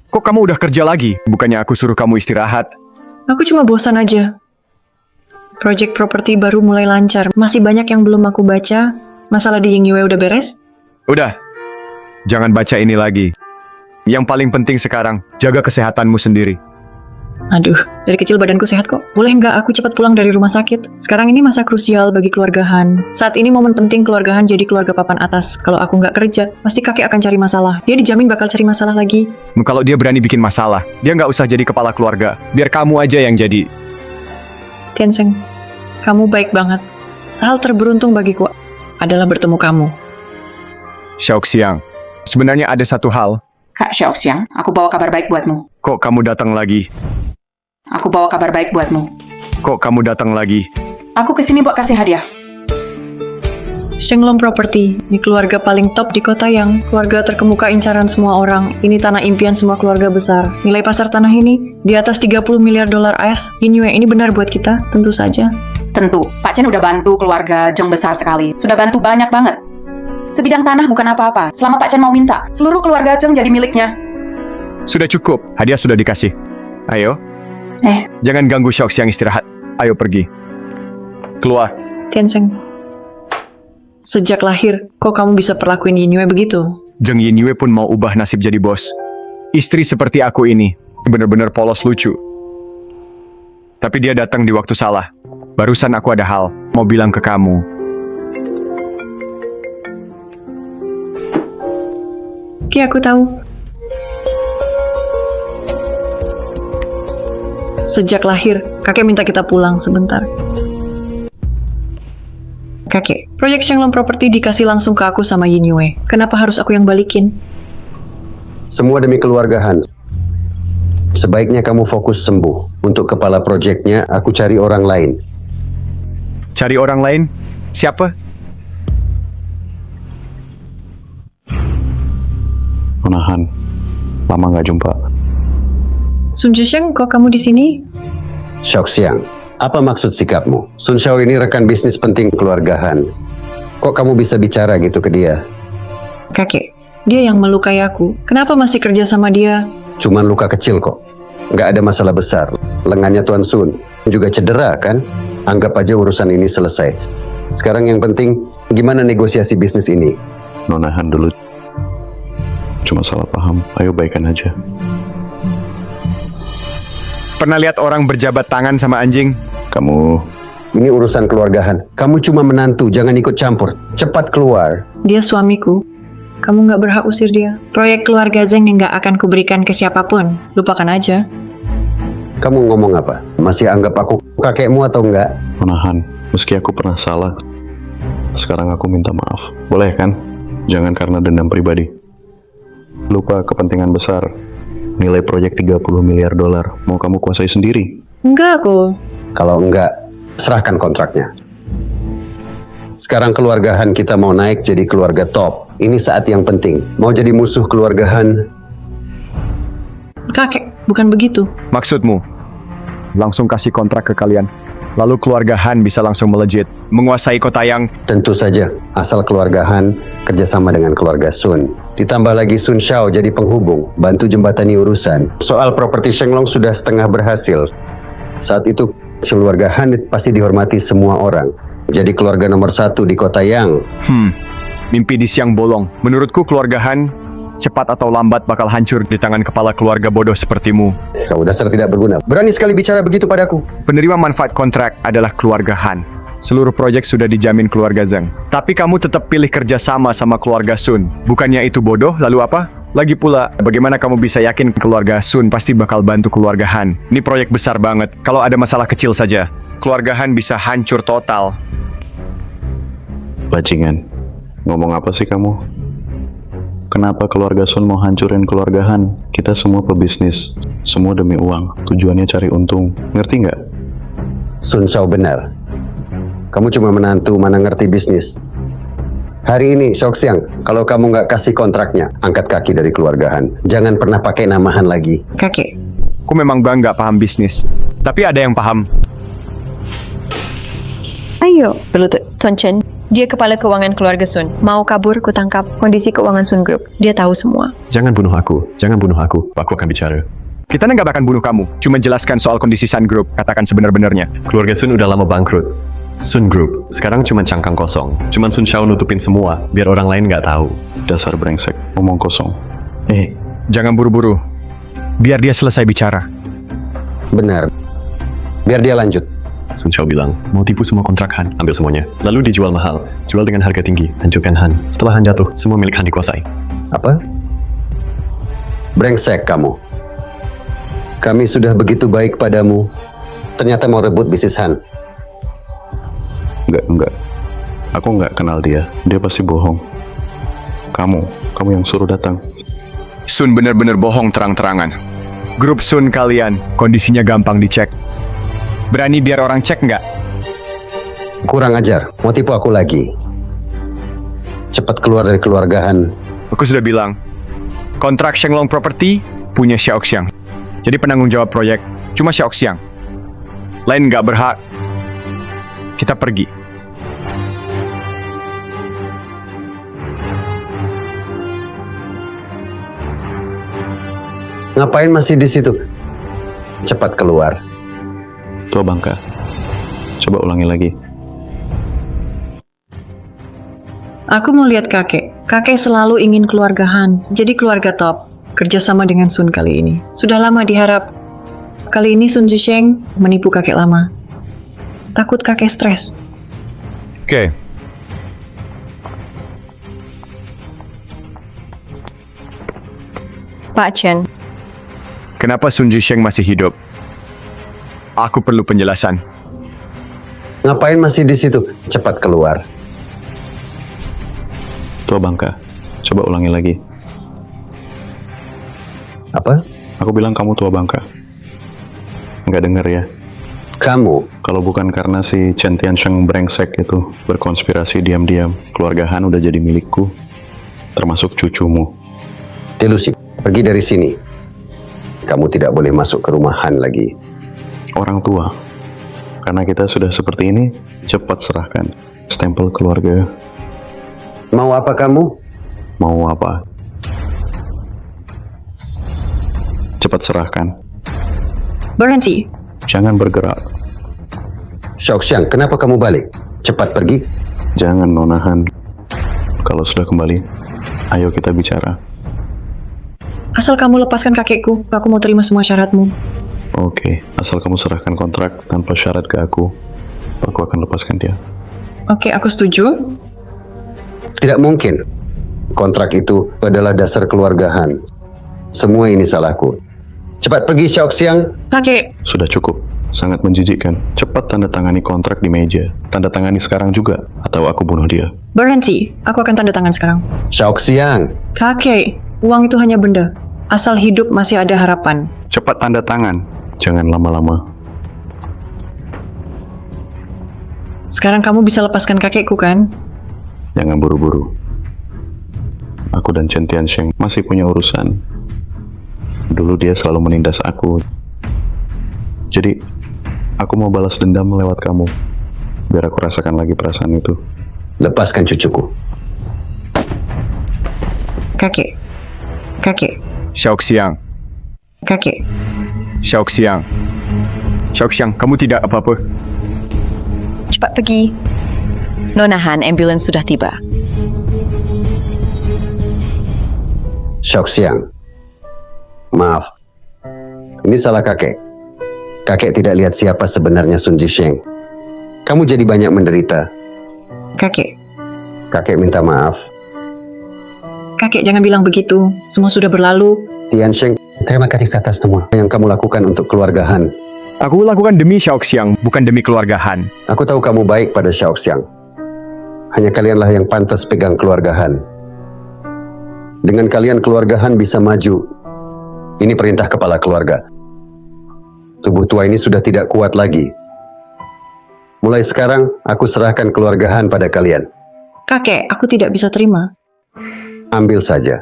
Kok kamu udah kerja lagi? Bukannya aku suruh kamu istirahat. Aku cuma bosan aja. Project properti baru mulai lancar. Masih banyak yang belum aku baca. Masalah di Yingyue udah beres? Udah. Jangan baca ini lagi. Yang paling penting sekarang, jaga kesehatanmu sendiri. Aduh, dari kecil badanku sehat kok. Boleh nggak aku cepat pulang dari rumah sakit? Sekarang ini masa krusial bagi keluarga Han. Saat ini momen penting keluarga Han jadi keluarga papan atas. Kalau aku nggak kerja, pasti kakek akan cari masalah. Dia dijamin bakal cari masalah lagi. Kalau dia berani bikin masalah, dia nggak usah jadi kepala keluarga. Biar kamu aja yang jadi. Tiansheng, kamu baik banget. Hal terberuntung bagiku adalah bertemu kamu. Xiaoxiang, sebenarnya ada satu hal. Kak Xiaoxiang, aku bawa kabar baik buatmu. Kok kamu datang lagi? Aku bawa kabar baik buatmu. Kok kamu datang lagi? Aku kesini buat kasih hadiah. Shenglong Property, ini keluarga paling top di kota yang keluarga terkemuka incaran semua orang. Ini tanah impian semua keluarga besar. Nilai pasar tanah ini di atas 30 miliar dolar AS. Yingyue ini benar buat kita? Tentu saja. Tentu, Pak Chen udah bantu keluarga Zeng besar sekali. Sudah bantu banyak banget. Sebidang tanah bukan apa-apa. Selama Pak Chen mau minta, seluruh keluarga Zeng jadi miliknya. Sudah cukup, hadiah sudah dikasih. Ayo. Jangan ganggu Xiaoxiang istirahat. Ayo pergi. Keluar. Tiansheng, sejak lahir, kok kamu bisa perlakuin Yingyue begitu? Zeng Yingyue pun mau ubah nasib jadi bos. Istri seperti aku ini, benar-benar polos lucu. Tapi dia datang di waktu salah. Barusan aku ada hal, mau bilang ke kamu. Oke, aku tahu. Sejak lahir, kakek minta kita pulang sebentar. Kakek, proyek Shenglong Property dikasih langsung ke aku sama Yingyue. Kenapa harus aku yang balikin? Semua demi keluarga Han. Sebaiknya kamu fokus sembuh. Untuk kepala proyeknya, aku cari orang lain. Cari orang lain? Siapa? Nona Han, lama nggak jumpa. Sun Zhisheng, kok kamu di sini? Xiaoxiang, apa maksud sikapmu? Sun Xiao ini rekan bisnis penting keluarga Han. Kok kamu bisa bicara gitu ke dia? Kakek, dia yang melukai aku. Kenapa masih kerja sama dia? Cuman luka kecil kok. nggak ada masalah besar. Lengannya Tuan Sun juga cedera kan? Anggap aja urusan ini selesai. Sekarang yang penting, gimana negosiasi bisnis ini? Nonahan dulu. Cuma salah paham. Ayo baikan aja. Pernah lihat orang berjabat tangan sama anjing? Kamu... Ini urusan keluargahan. Kamu cuma menantu, jangan ikut campur. Cepat keluar. Dia suamiku. Kamu nggak berhak usir dia. Proyek keluarga Zeng yang nggak akan kuberikan ke siapapun. Lupakan aja. Kamu ngomong apa? Masih anggap aku kakekmu atau enggak? Nonahan, meski aku pernah salah, sekarang aku minta maaf. Boleh kan? Jangan karena dendam pribadi. Lupa kepentingan besar. Nilai proyek 30 miliar dolar. Mau kamu kuasai sendiri? Enggak kok. Kalau enggak, serahkan kontraknya. Sekarang keluargahan kita mau naik jadi keluarga top. Ini saat yang penting. Mau jadi musuh keluargahan? Kakek, bukan begitu. Maksudmu? Langsung kasih kontrak ke kalian. Lalu keluarga Han bisa langsung melejit, menguasai kota yang... Tentu saja, asal keluarga Han kerjasama dengan keluarga Sun. Ditambah lagi Sun Shao jadi penghubung, bantu jembatani urusan. Soal properti Shenglong sudah setengah berhasil. Saat itu, keluarga Han pasti dihormati semua orang. Jadi keluarga nomor 1 di kota yang... Mimpi di siang bolong. Menurutku keluarga Han cepat atau lambat bakal hancur di tangan kepala keluarga bodoh sepertimu. Kau dasar tidak berguna. Berani sekali bicara begitu padaku. Penerima manfaat kontrak adalah keluarga Han. Seluruh proyek sudah dijamin keluarga Zeng. Tapi kamu tetap pilih kerjasama sama keluarga Sun. Bukannya itu bodoh, lalu apa? Lagi pula, bagaimana kamu bisa yakin keluarga Sun pasti bakal bantu keluarga Han? Ini proyek besar banget. Kalau ada masalah kecil saja, keluarga Han bisa hancur total. Bajingan, ngomong apa sih kamu? Kenapa keluarga Sun mau hancurin keluarga Han? Kita semua pebisnis, semua demi uang, tujuannya cari untung. Ngerti nggak? Sun Shao benar. Kamu cuma menantu, mana ngerti bisnis. Hari ini, Xiaoxiang, kalau kamu nggak kasih kontraknya, angkat kaki dari keluarga Han. Jangan pernah pakai nama Han lagi. Kakek. Aku memang bangga paham bisnis, tapi ada yang paham. Ayo, Belutut. Tuan Chen, dia kepala keuangan keluarga Sun. Mau kabur, ku tangkap. Kondisi keuangan Sun Group. Dia tahu semua. Jangan bunuh aku. Jangan bunuh aku. Aku akan bicara. Kita nggak akan bunuh kamu. Cuma jelaskan soal kondisi Sun Group. Katakan sebenar-benarnya. Keluarga Sun udah lama bangkrut. Sun Group sekarang cuma cangkang kosong. Cuman Sun Shao nutupin semua, biar orang lain nggak tahu. Dasar brengsek, ngomong kosong. Jangan buru-buru. Biar dia selesai bicara. Benar. Biar dia lanjut. Sun Shao bilang, mau tipu semua kontrak Han, ambil semuanya. Lalu dijual mahal, jual dengan harga tinggi, hancurkan Han. Setelah Han jatuh, semua milik Han dikuasai. Apa? Brengsek kamu. Kami sudah begitu baik padamu. Ternyata mau rebut bisnis Han. Enggak. Aku nggak kenal dia. Dia pasti bohong. Kamu yang suruh datang. Sun benar-benar bohong terang-terangan. Grup Sun kalian, kondisinya gampang dicek. Berani biar orang cek nggak? Kurang ajar, mau tipu aku lagi. Cepat keluar dari keluargahan. Aku sudah bilang, kontrak Shenglong Property punya Xiaoxiang. Jadi penanggung jawab proyek cuma Xiaoxiang. Lain nggak berhak. Kita pergi. Ngapain masih di situ? Cepat keluar. Tua Bangka, coba ulangi lagi. Aku mau lihat kakek. Kakek selalu ingin keluarga Han. Jadi keluarga top. Kerjasama dengan Sun kali ini. Sudah lama diharap. Kali ini Sun Zhisheng menipu kakek lama. Takut kakek stres. Oke. Pak Chen. Kenapa Sun Zhisheng masih hidup? Aku perlu penjelasan. Ngapain masih di situ? Cepat keluar. Tua Bangka, coba ulangi lagi. Apa? Aku bilang kamu tua Bangka. Nggak dengar ya? Kamu? Kalau bukan karena si Chen Tiansheng brengsek itu berkonspirasi diam-diam, keluarga Han udah jadi milikku, termasuk cucumu. Delusi, pergi dari sini. Kamu tidak boleh masuk ke rumah Han lagi. Orang tua, karena kita sudah seperti ini, cepat serahkan stempel keluarga. Mau apa kamu? Mau apa? Cepat serahkan. Berhenti. Jangan bergerak. Xiaoxiang, kenapa kamu balik? Cepat pergi. Jangan, Nona Han. Kalau sudah kembali, ayo kita bicara. Asal kamu lepaskan kakekku, aku mau terima semua syaratmu. Oke, asal kamu serahkan kontrak tanpa syarat ke aku akan lepaskan dia. Oke, aku setuju. Tidak mungkin. Kontrak itu adalah dasar keluargaan. Semua ini salahku. Cepat pergi, Xiaoxiang. Kakek. Sudah cukup. Sangat menjijikkan. Cepat tanda tangani kontrak di meja. Tanda tangani sekarang juga, atau aku bunuh dia. Berhenti. Aku akan tanda tangan sekarang. Xiaoxiang. Kakek, uang itu hanya benda. Asal hidup masih ada harapan. Cepat tanda tangan. Jangan lama-lama. Sekarang kamu bisa lepaskan kakekku, kan? Jangan buru-buru. Aku dan Chen Tiansheng masih punya urusan. Dulu dia selalu menindas aku. Jadi, aku mau balas dendam lewat kamu. Biar aku rasakan lagi perasaan itu. Lepaskan cucuku. Kakek. Kakek. Xiaoxiang. Kakek. Xiaoxiang. Xiaoxiang, kamu tidak apa-apa. Cepat pergi. Nona Han, ambulans sudah tiba. Xiaoxiang. Maaf. Ini salah kakek. Kakek tidak lihat siapa sebenarnya Sun Jisheng. Kamu jadi banyak menderita. Kakek. Kakek minta maaf. Kakek, jangan bilang begitu. Semua sudah berlalu. Tiansheng, terima kasih atas semua yang kamu lakukan untuk keluarga Han. Aku lakukan demi Xiaoxiang, bukan demi keluarga Han. Aku tahu kamu baik pada Xiaoxiang. Hanya kalianlah yang pantas pegang keluarga Han. Dengan kalian keluarga Han bisa maju. Ini perintah kepala keluarga. Tubuh tua ini sudah tidak kuat lagi. Mulai sekarang, aku serahkan keluarga Han pada kalian. Kakek, aku tidak bisa terima. Ambil saja.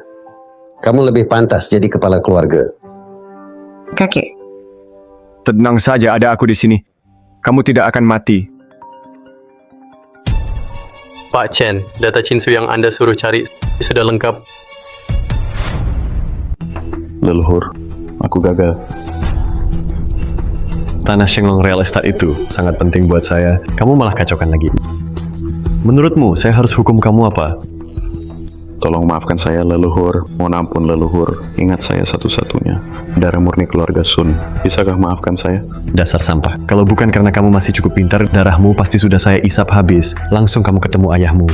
Kamu lebih pantas jadi kepala keluarga. Kakek. Tenang saja, ada aku di sini. Kamu tidak akan mati. Pak Chen, data Chinsu yang Anda suruh cari sudah lengkap. Leluhur, aku gagal. Tanah Shenglong Real Estate itu sangat penting buat saya. Kamu malah kacaukan lagi. Menurutmu, saya harus hukum kamu apa? Tolong maafkan saya, leluhur. Mohon ampun, leluhur. Ingat saya satu-satunya. Darah murni keluarga Sun. Bisakah maafkan saya? Dasar sampah. Kalau bukan karena kamu masih cukup pintar, darahmu pasti sudah saya isap habis. Langsung kamu ketemu ayahmu.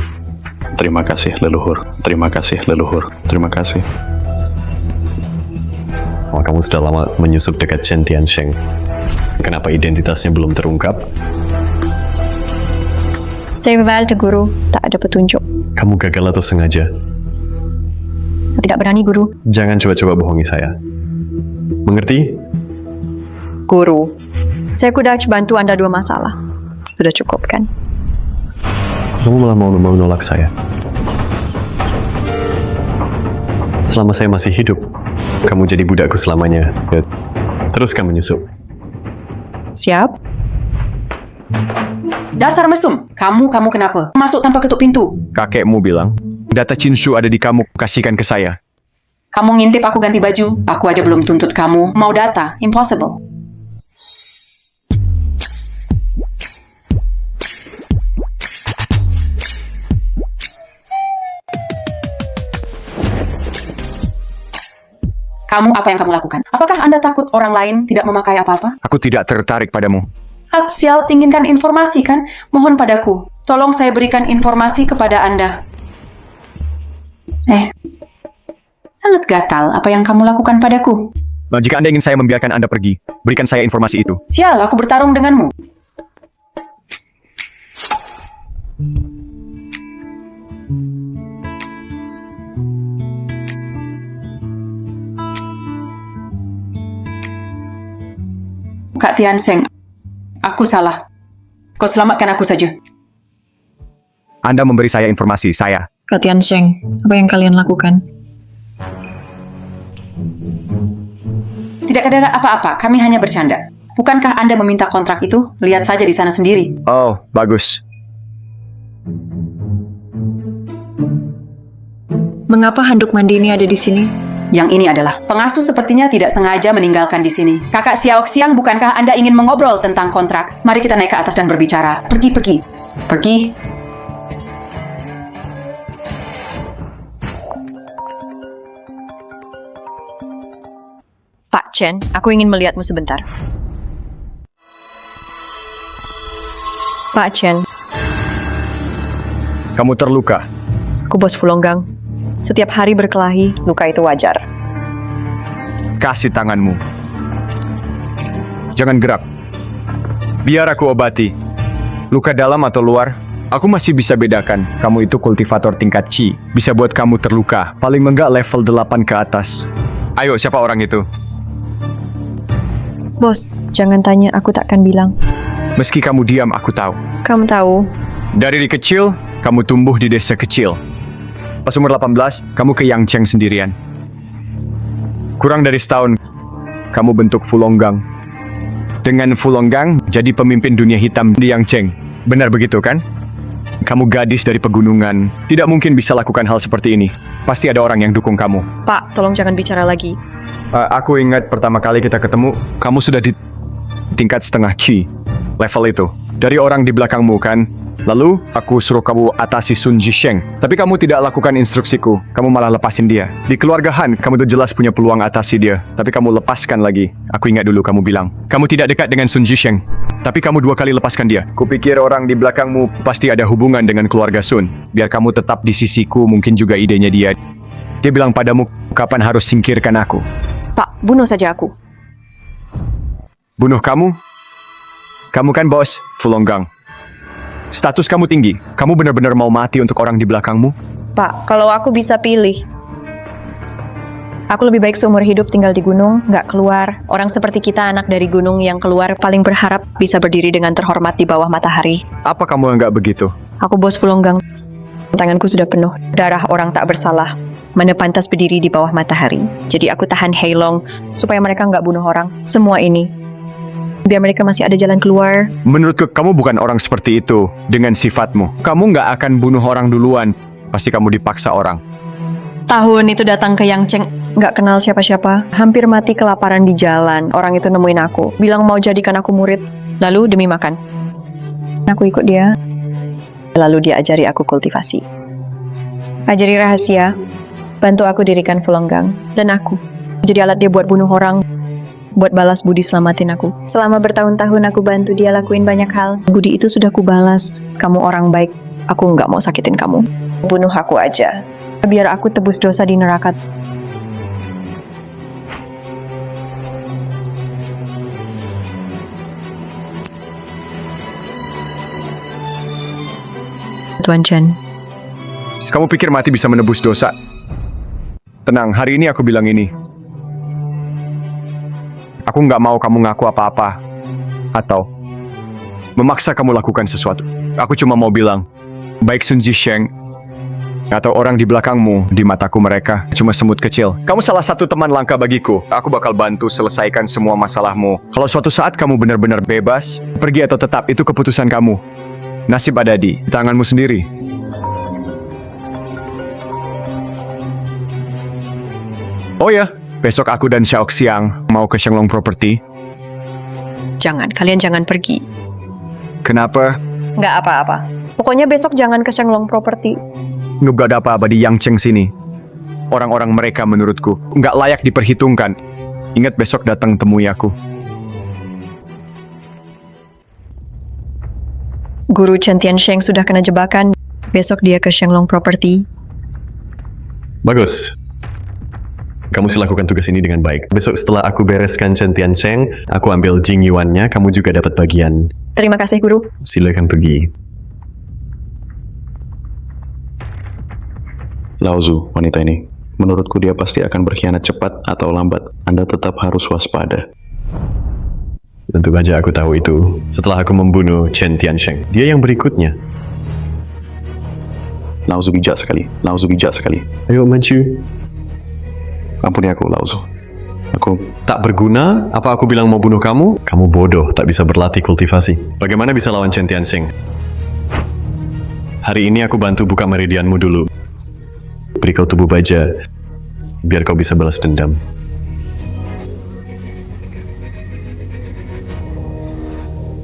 Terima kasih, leluhur. Terima kasih, leluhur. Terima kasih. Oh, kamu sudah lama menyusup dekat Chen Tiansheng. Kenapa identitasnya belum terungkap? Saya Valde, Guru. Tak ada petunjuk. Kamu gagal atau sengaja? Tidak berani, Guru. Jangan coba-coba bohongi saya. Mengerti? Guru, saya sudah bantu Anda 2 masalah. Sudah cukup, kan? Kamu malah mau nolak saya. Selama saya masih hidup, kamu jadi budakku selamanya. Ya, teruskan menyusup. Siap. Dasar mesum, kamu kenapa? Masuk tanpa ketuk pintu. Kakekmu bilang, data Chinsu ada di kamu, kasihkan ke saya. Kamu ngintip aku ganti baju, aku aja belum tuntut kamu. Mau data, impossible. Kamu, apa yang kamu lakukan? Apakah Anda takut orang lain tidak memakai apa-apa? Aku tidak tertarik padamu. Sial, inginkan informasi kan? Mohon padaku, tolong saya berikan informasi kepada Anda. Sangat gatal apa yang kamu lakukan padaku. Jika Anda ingin saya membiarkan Anda pergi, berikan saya informasi itu. Sial, aku bertarung denganmu. Kak Tiansheng, aku salah. Kau selamatkan aku saja. Anda memberi saya informasi, saya. Kak Tiansheng, apa yang kalian lakukan? Tidak ada apa-apa, kami hanya bercanda. Bukankah Anda meminta kontrak itu? Lihat saja di sana sendiri. Oh, bagus. Mengapa handuk mandi ini ada di sini? Yang ini adalah pengasuh sepertinya tidak sengaja meninggalkan di sini. Kakak Xiaoxiang, bukankah Anda ingin mengobrol tentang kontrak? Mari kita naik ke atas dan berbicara. Pergi. Pak Chen, aku ingin melihatmu sebentar. Pak Chen, Kamu terluka. aku bos Fulonggang. Setiap hari berkelahi, luka itu wajar. Kasih tanganmu. Jangan gerak. Biar aku obati. Luka dalam atau luar, aku masih bisa bedakan. Kamu itu kultivator tingkat Qi. Bisa buat kamu terluka. Paling enggak level 8 ke atas. Ayo, siapa orang itu? Bos, jangan tanya, aku takkan bilang. Meski kamu diam, aku tahu. Kamu tahu, Dari kecil, kamu tumbuh di desa kecil. Pas umur 18, kamu ke Yangcheng sendirian. Kurang dari setahun, kamu bentuk Fulonggang. Dengan Fulonggang, jadi pemimpin dunia hitam di Yangcheng. Benar begitu kan? Kamu gadis dari pegunungan, tidak mungkin bisa lakukan hal seperti ini. Pasti ada orang yang dukung kamu. Pak, tolong jangan bicara lagi. Aku ingat pertama kali kita ketemu, kamu sudah di tingkat setengah Qi. Level itu. Dari orang di belakangmu kan? Lalu, aku suruh kamu atasi Sun Jisheng. Tapi kamu tidak lakukan instruksiku. Kamu malah lepasin dia. Di keluarga Han, kamu tuh jelas punya peluang atasi dia. Tapi kamu lepaskan lagi. Aku ingat dulu kamu bilang, kamu tidak dekat dengan Sun Jisheng. Tapi kamu 2 kali lepaskan dia. Kupikir orang di belakangmu pasti ada hubungan dengan keluarga Sun. Biar kamu tetap di sisiku, mungkin juga idenya dia. Dia bilang padamu, kapan harus singkirkan aku. Pak, bunuh saja aku. Bunuh kamu? Kamu kan bos, Fulonggang. Status kamu tinggi. Kamu benar-benar mau mati untuk orang di belakangmu? Pak, kalau aku bisa pilih, aku lebih baik seumur hidup tinggal di gunung, nggak keluar. Orang seperti kita, anak dari gunung yang keluar, paling berharap bisa berdiri dengan terhormat di bawah matahari. Apa kamu nggak begitu? Aku bos Fulonggang. Tanganku sudah penuh. Darah orang tak bersalah. Mana pantas berdiri di bawah matahari. Jadi aku tahan Heilong supaya mereka nggak bunuh orang. Semua ini biar mereka masih ada jalan keluar. Menurutku kamu bukan orang seperti itu dengan sifatmu. Kamu nggak akan bunuh orang duluan. Pasti kamu dipaksa orang. Tahun itu datang ke Yangcheng, nggak kenal siapa-siapa. Hampir mati kelaparan di jalan. Orang itu nemuin aku. Bilang mau jadikan aku murid. Lalu demi makan. Aku ikut dia. Lalu dia ajari aku kultivasi. Ajari rahasia. Bantu aku dirikan Fulonggang. Dan aku jadi alat dia buat bunuh orang. Buat balas budi selamatin aku. Selama bertahun-tahun aku bantu dia lakuin banyak hal. Budi itu sudah kubalas. Kamu orang baik. Aku nggak mau sakitin kamu. Bunuh aku aja. Biar aku tebus dosa di neraka. Tuan Chen. Kamu pikir mati bisa menebus dosa? Tenang, hari ini aku bilang ini. Aku nggak mau kamu ngaku apa-apa. Atau memaksa kamu lakukan sesuatu. Aku cuma mau bilang, baik Sun Jisheng atau orang di belakangmu, di mataku mereka cuma semut kecil. Kamu salah satu teman langka bagiku. Aku bakal bantu selesaikan semua masalahmu. Kalau suatu saat kamu benar-benar bebas, pergi atau tetap, itu keputusan kamu. Nasib ada di tanganmu sendiri. Oh ya, besok aku dan Xiaoxiang mau ke Shenglong Property. Jangan, kalian jangan pergi. Kenapa? Nggak apa-apa. Pokoknya besok jangan ke Shenglong Property. Nggak ada apa-apa di Yangcheng sini. Orang-orang mereka menurutku nggak layak diperhitungkan. Ingat besok datang temui aku. Guru Chen Tiansheng sudah kena jebakan. Besok dia ke Shenglong Property. Bagus. Kamu lakukan tugas ini dengan baik. Besok setelah aku bereskan Chen Tiansheng, aku ambil Jing Yuan-nya, kamu juga dapat bagian. Terima kasih, Guru. Silakan pergi. Laozu, wanita ini. Menurutku dia pasti akan berkhianat cepat atau lambat. Anda tetap harus waspada. Tentu saja aku tahu itu. Setelah aku membunuh Chen Tiansheng, dia yang berikutnya. Laozu bijak sekali. Laozu bijak sekali. Ayo, maju. Ampuni aku, Laozu. Aku tak berguna. Apa aku bilang mau bunuh kamu? Kamu bodoh, tak bisa berlatih kultivasi. Bagaimana bisa lawan Chen Tiansheng? Hari ini aku bantu buka meridianmu dulu. Beri kau tubuh baja. biar kau bisa balas dendam.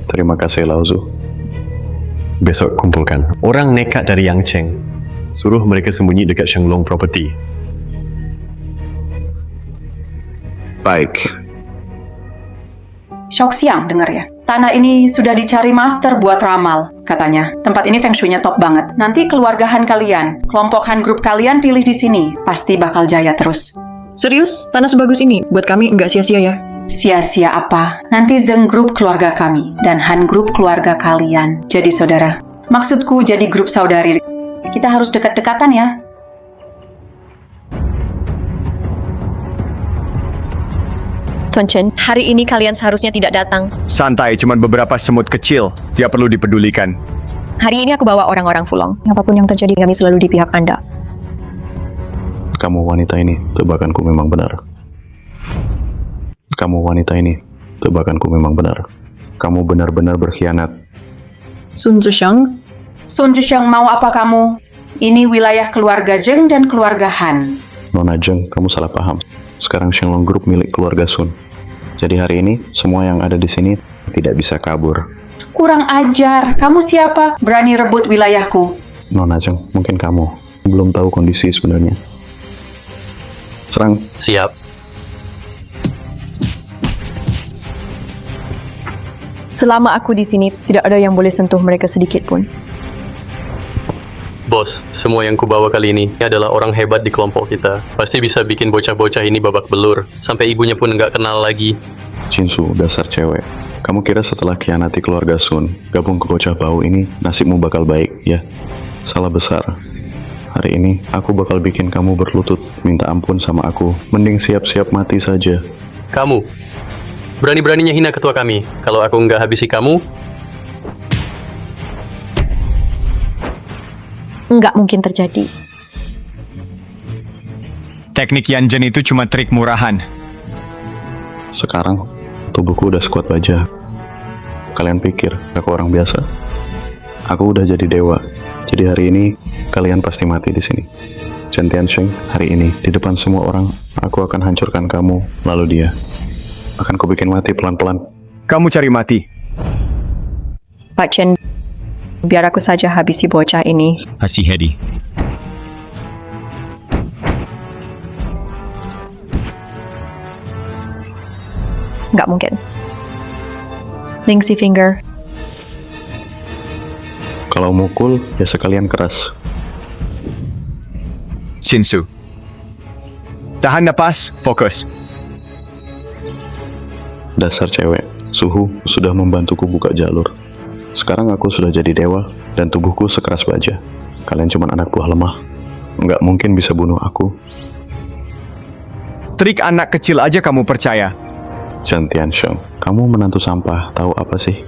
Terima kasih, Lao Zu. Besok kumpulkan orang nekat dari Yang Cheng. Suruh mereka sembunyi dekat Shenglong Property. Baik. Xiaoxiang, dengar ya. Tanah ini sudah dicari master buat ramal, katanya. Tempat ini feng shui-nya top banget. Nanti keluarga Han kalian, kelompok Han grup kalian pilih di sini. Pasti bakal jaya terus. Serius? Tanah sebagus ini? Buat kami nggak sia-sia ya? Sia-sia apa? Nanti Zeng grup keluarga kami, dan Han grup keluarga kalian. Jadi saudara. Maksudku jadi grup saudari. Kita harus dekat-dekatan ya. Tuan Chen, hari ini kalian seharusnya tidak datang. Santai, cuman beberapa semut kecil. Tidak perlu dipedulikan. Hari ini aku bawa orang-orang Fulong. Apapun yang terjadi, kami selalu di pihak Anda. Kamu wanita ini, tebakanku memang benar. Kamu wanita ini, tebakanku memang benar. Kamu benar-benar berkhianat. Sun Zhixiang? Sun Zhixiang, mau apa kamu? Ini wilayah keluarga Zheng dan keluarga Han. Nona Zheng, kamu salah paham. Sekarang Shenglong Group milik keluarga Sun. Jadi hari ini, semua yang ada di sini tidak bisa kabur. Kurang ajar. Kamu siapa? Berani rebut wilayahku. Nona Zheng, mungkin kamu belum tahu kondisi sebenarnya. Serang. Siap. Selama aku di sini, tidak ada yang boleh sentuh mereka sedikit pun. Bos, semua yang kubawa kali ini adalah orang hebat di kelompok kita. Pasti bisa bikin bocah-bocah ini babak belur. Sampai ibunya pun nggak kenal lagi. Chinsu, dasar cewek. Kamu kira setelah khianati keluarga Sun, gabung ke bocah bau ini, nasibmu bakal baik, ya? Salah besar. Hari ini, aku bakal bikin kamu berlutut, minta ampun sama aku. Mending siap-siap mati saja. Kamu, berani-beraninya hina ketua kami. Kalau aku nggak habisi kamu, Nggak mungkin terjadi. Teknik Yanzhen itu cuma trik murahan. Sekarang, tubuhku udah sekuat baja. Kalian pikir aku orang biasa? Aku udah jadi dewa. Jadi hari ini, kalian pasti mati di sini. Chen Tiansheng, hari ini, di depan semua orang, aku akan hancurkan kamu, lalu dia. Akan kubikin mati pelan-pelan. Kamu cari mati. Pak Chen, biar aku saja habisi bocah ini. Hasi Hedi. Nggak mungkin. Lingsy Finger. Kalau mukul, ya sekalian keras. Shinsu. Tahan napas, fokus. Dasar cewek, suhu sudah membantuku buka jalur. Sekarang aku sudah jadi dewa, dan tubuhku sekeras baja. Kalian cuma anak buah lemah. Nggak mungkin bisa bunuh aku. Trik anak kecil aja kamu percaya. Chen Tiansheng, kamu menantu sampah, tahu apa sih?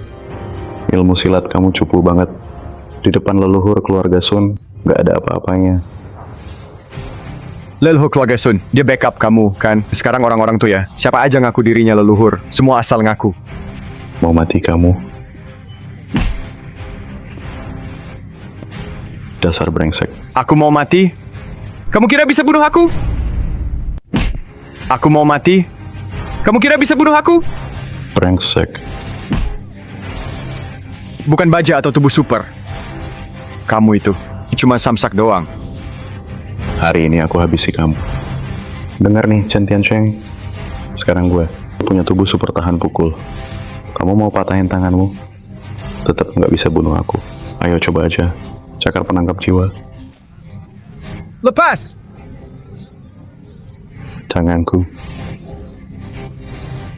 Ilmu silat kamu cupu banget. Di depan leluhur keluarga Sun, nggak ada apa-apanya. Leluhur keluarga Sun, dia backup kamu, kan? Sekarang orang-orang tuh ya, siapa aja ngaku dirinya leluhur. Semua asal ngaku. Mau mati kamu? Dasar brengsek. Aku mau mati? Kamu kira bisa bunuh aku? Aku mau mati? Kamu kira bisa bunuh aku? Brengsek. Bukan baja atau tubuh super. Kamu itu cuma samsak doang. Hari ini aku habisi kamu. Dengar nih, Chen Tiansheng. Sekarang gue punya tubuh super tahan pukul. Kamu mau patahin tanganmu? Tetap nggak bisa bunuh aku. Ayo coba aja. Cakar penangkap jiwa. Lepas! Tanganku.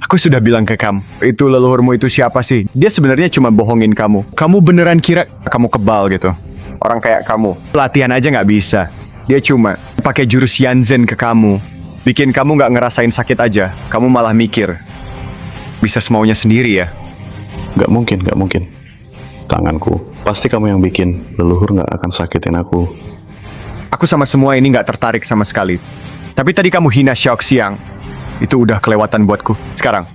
Aku sudah bilang ke kamu, itu leluhurmu itu siapa sih? Dia sebenarnya cuma bohongin kamu. Kamu beneran kira kamu kebal gitu? Orang kayak kamu, latihan aja nggak bisa. Dia cuma pakai jurus Yanzhen ke kamu. Bikin kamu nggak ngerasain sakit aja. Kamu malah mikir, bisa semaunya sendiri ya? Nggak mungkin, nggak mungkin. Tanganku, pasti kamu yang bikin. Leluhur nggak akan sakitin aku. Aku sama semua ini nggak tertarik sama sekali. Tapi tadi kamu hina Xiaoxiang. Itu udah kelewatan buatku. Sekarang,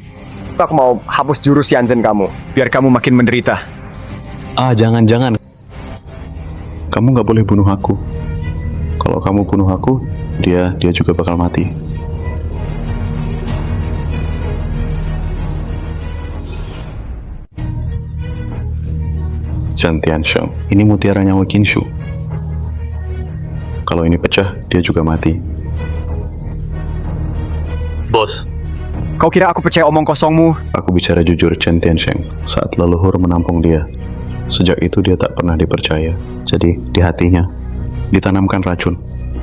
aku mau hapus jurus Yanzhen kamu. Biar kamu makin menderita. Ah, jangan. Kamu nggak boleh bunuh aku. Kalau kamu bunuh aku, dia juga bakal mati. Chen Tiansheng, ini mutiara nyawa Qinshu. Kalau ini pecah, dia juga mati. Bos, Kau kira aku percaya omong kosongmu? Aku bicara jujur, Chen Tiansheng. Saat leluhur menampung dia, sejak itu dia tak pernah dipercaya. Jadi di hatinya ditanamkan racun.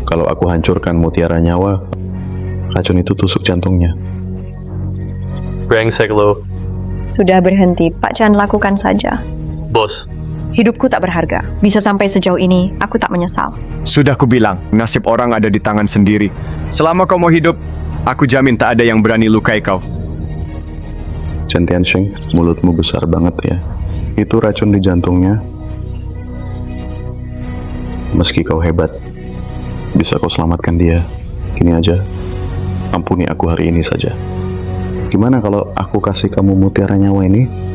Kalau aku hancurkan mutiara nyawa, racun itu tusuk jantungnya. brengsek lo. Sudah berhenti, Pak Chan, lakukan saja. Bos, Hidupku tak berharga. Bisa sampai sejauh ini, aku tak menyesal. Sudah kubilang, nasib orang ada di tangan sendiri. Selama kau mau hidup, aku jamin tak ada yang berani lukai kau. Chen Tiansheng, mulutmu besar banget ya. Itu racun di jantungnya. Meski kau hebat, bisa kau selamatkan dia. Gini aja, ampuni aku hari ini saja. Gimana kalau aku kasih kamu mutiara nyawa ini?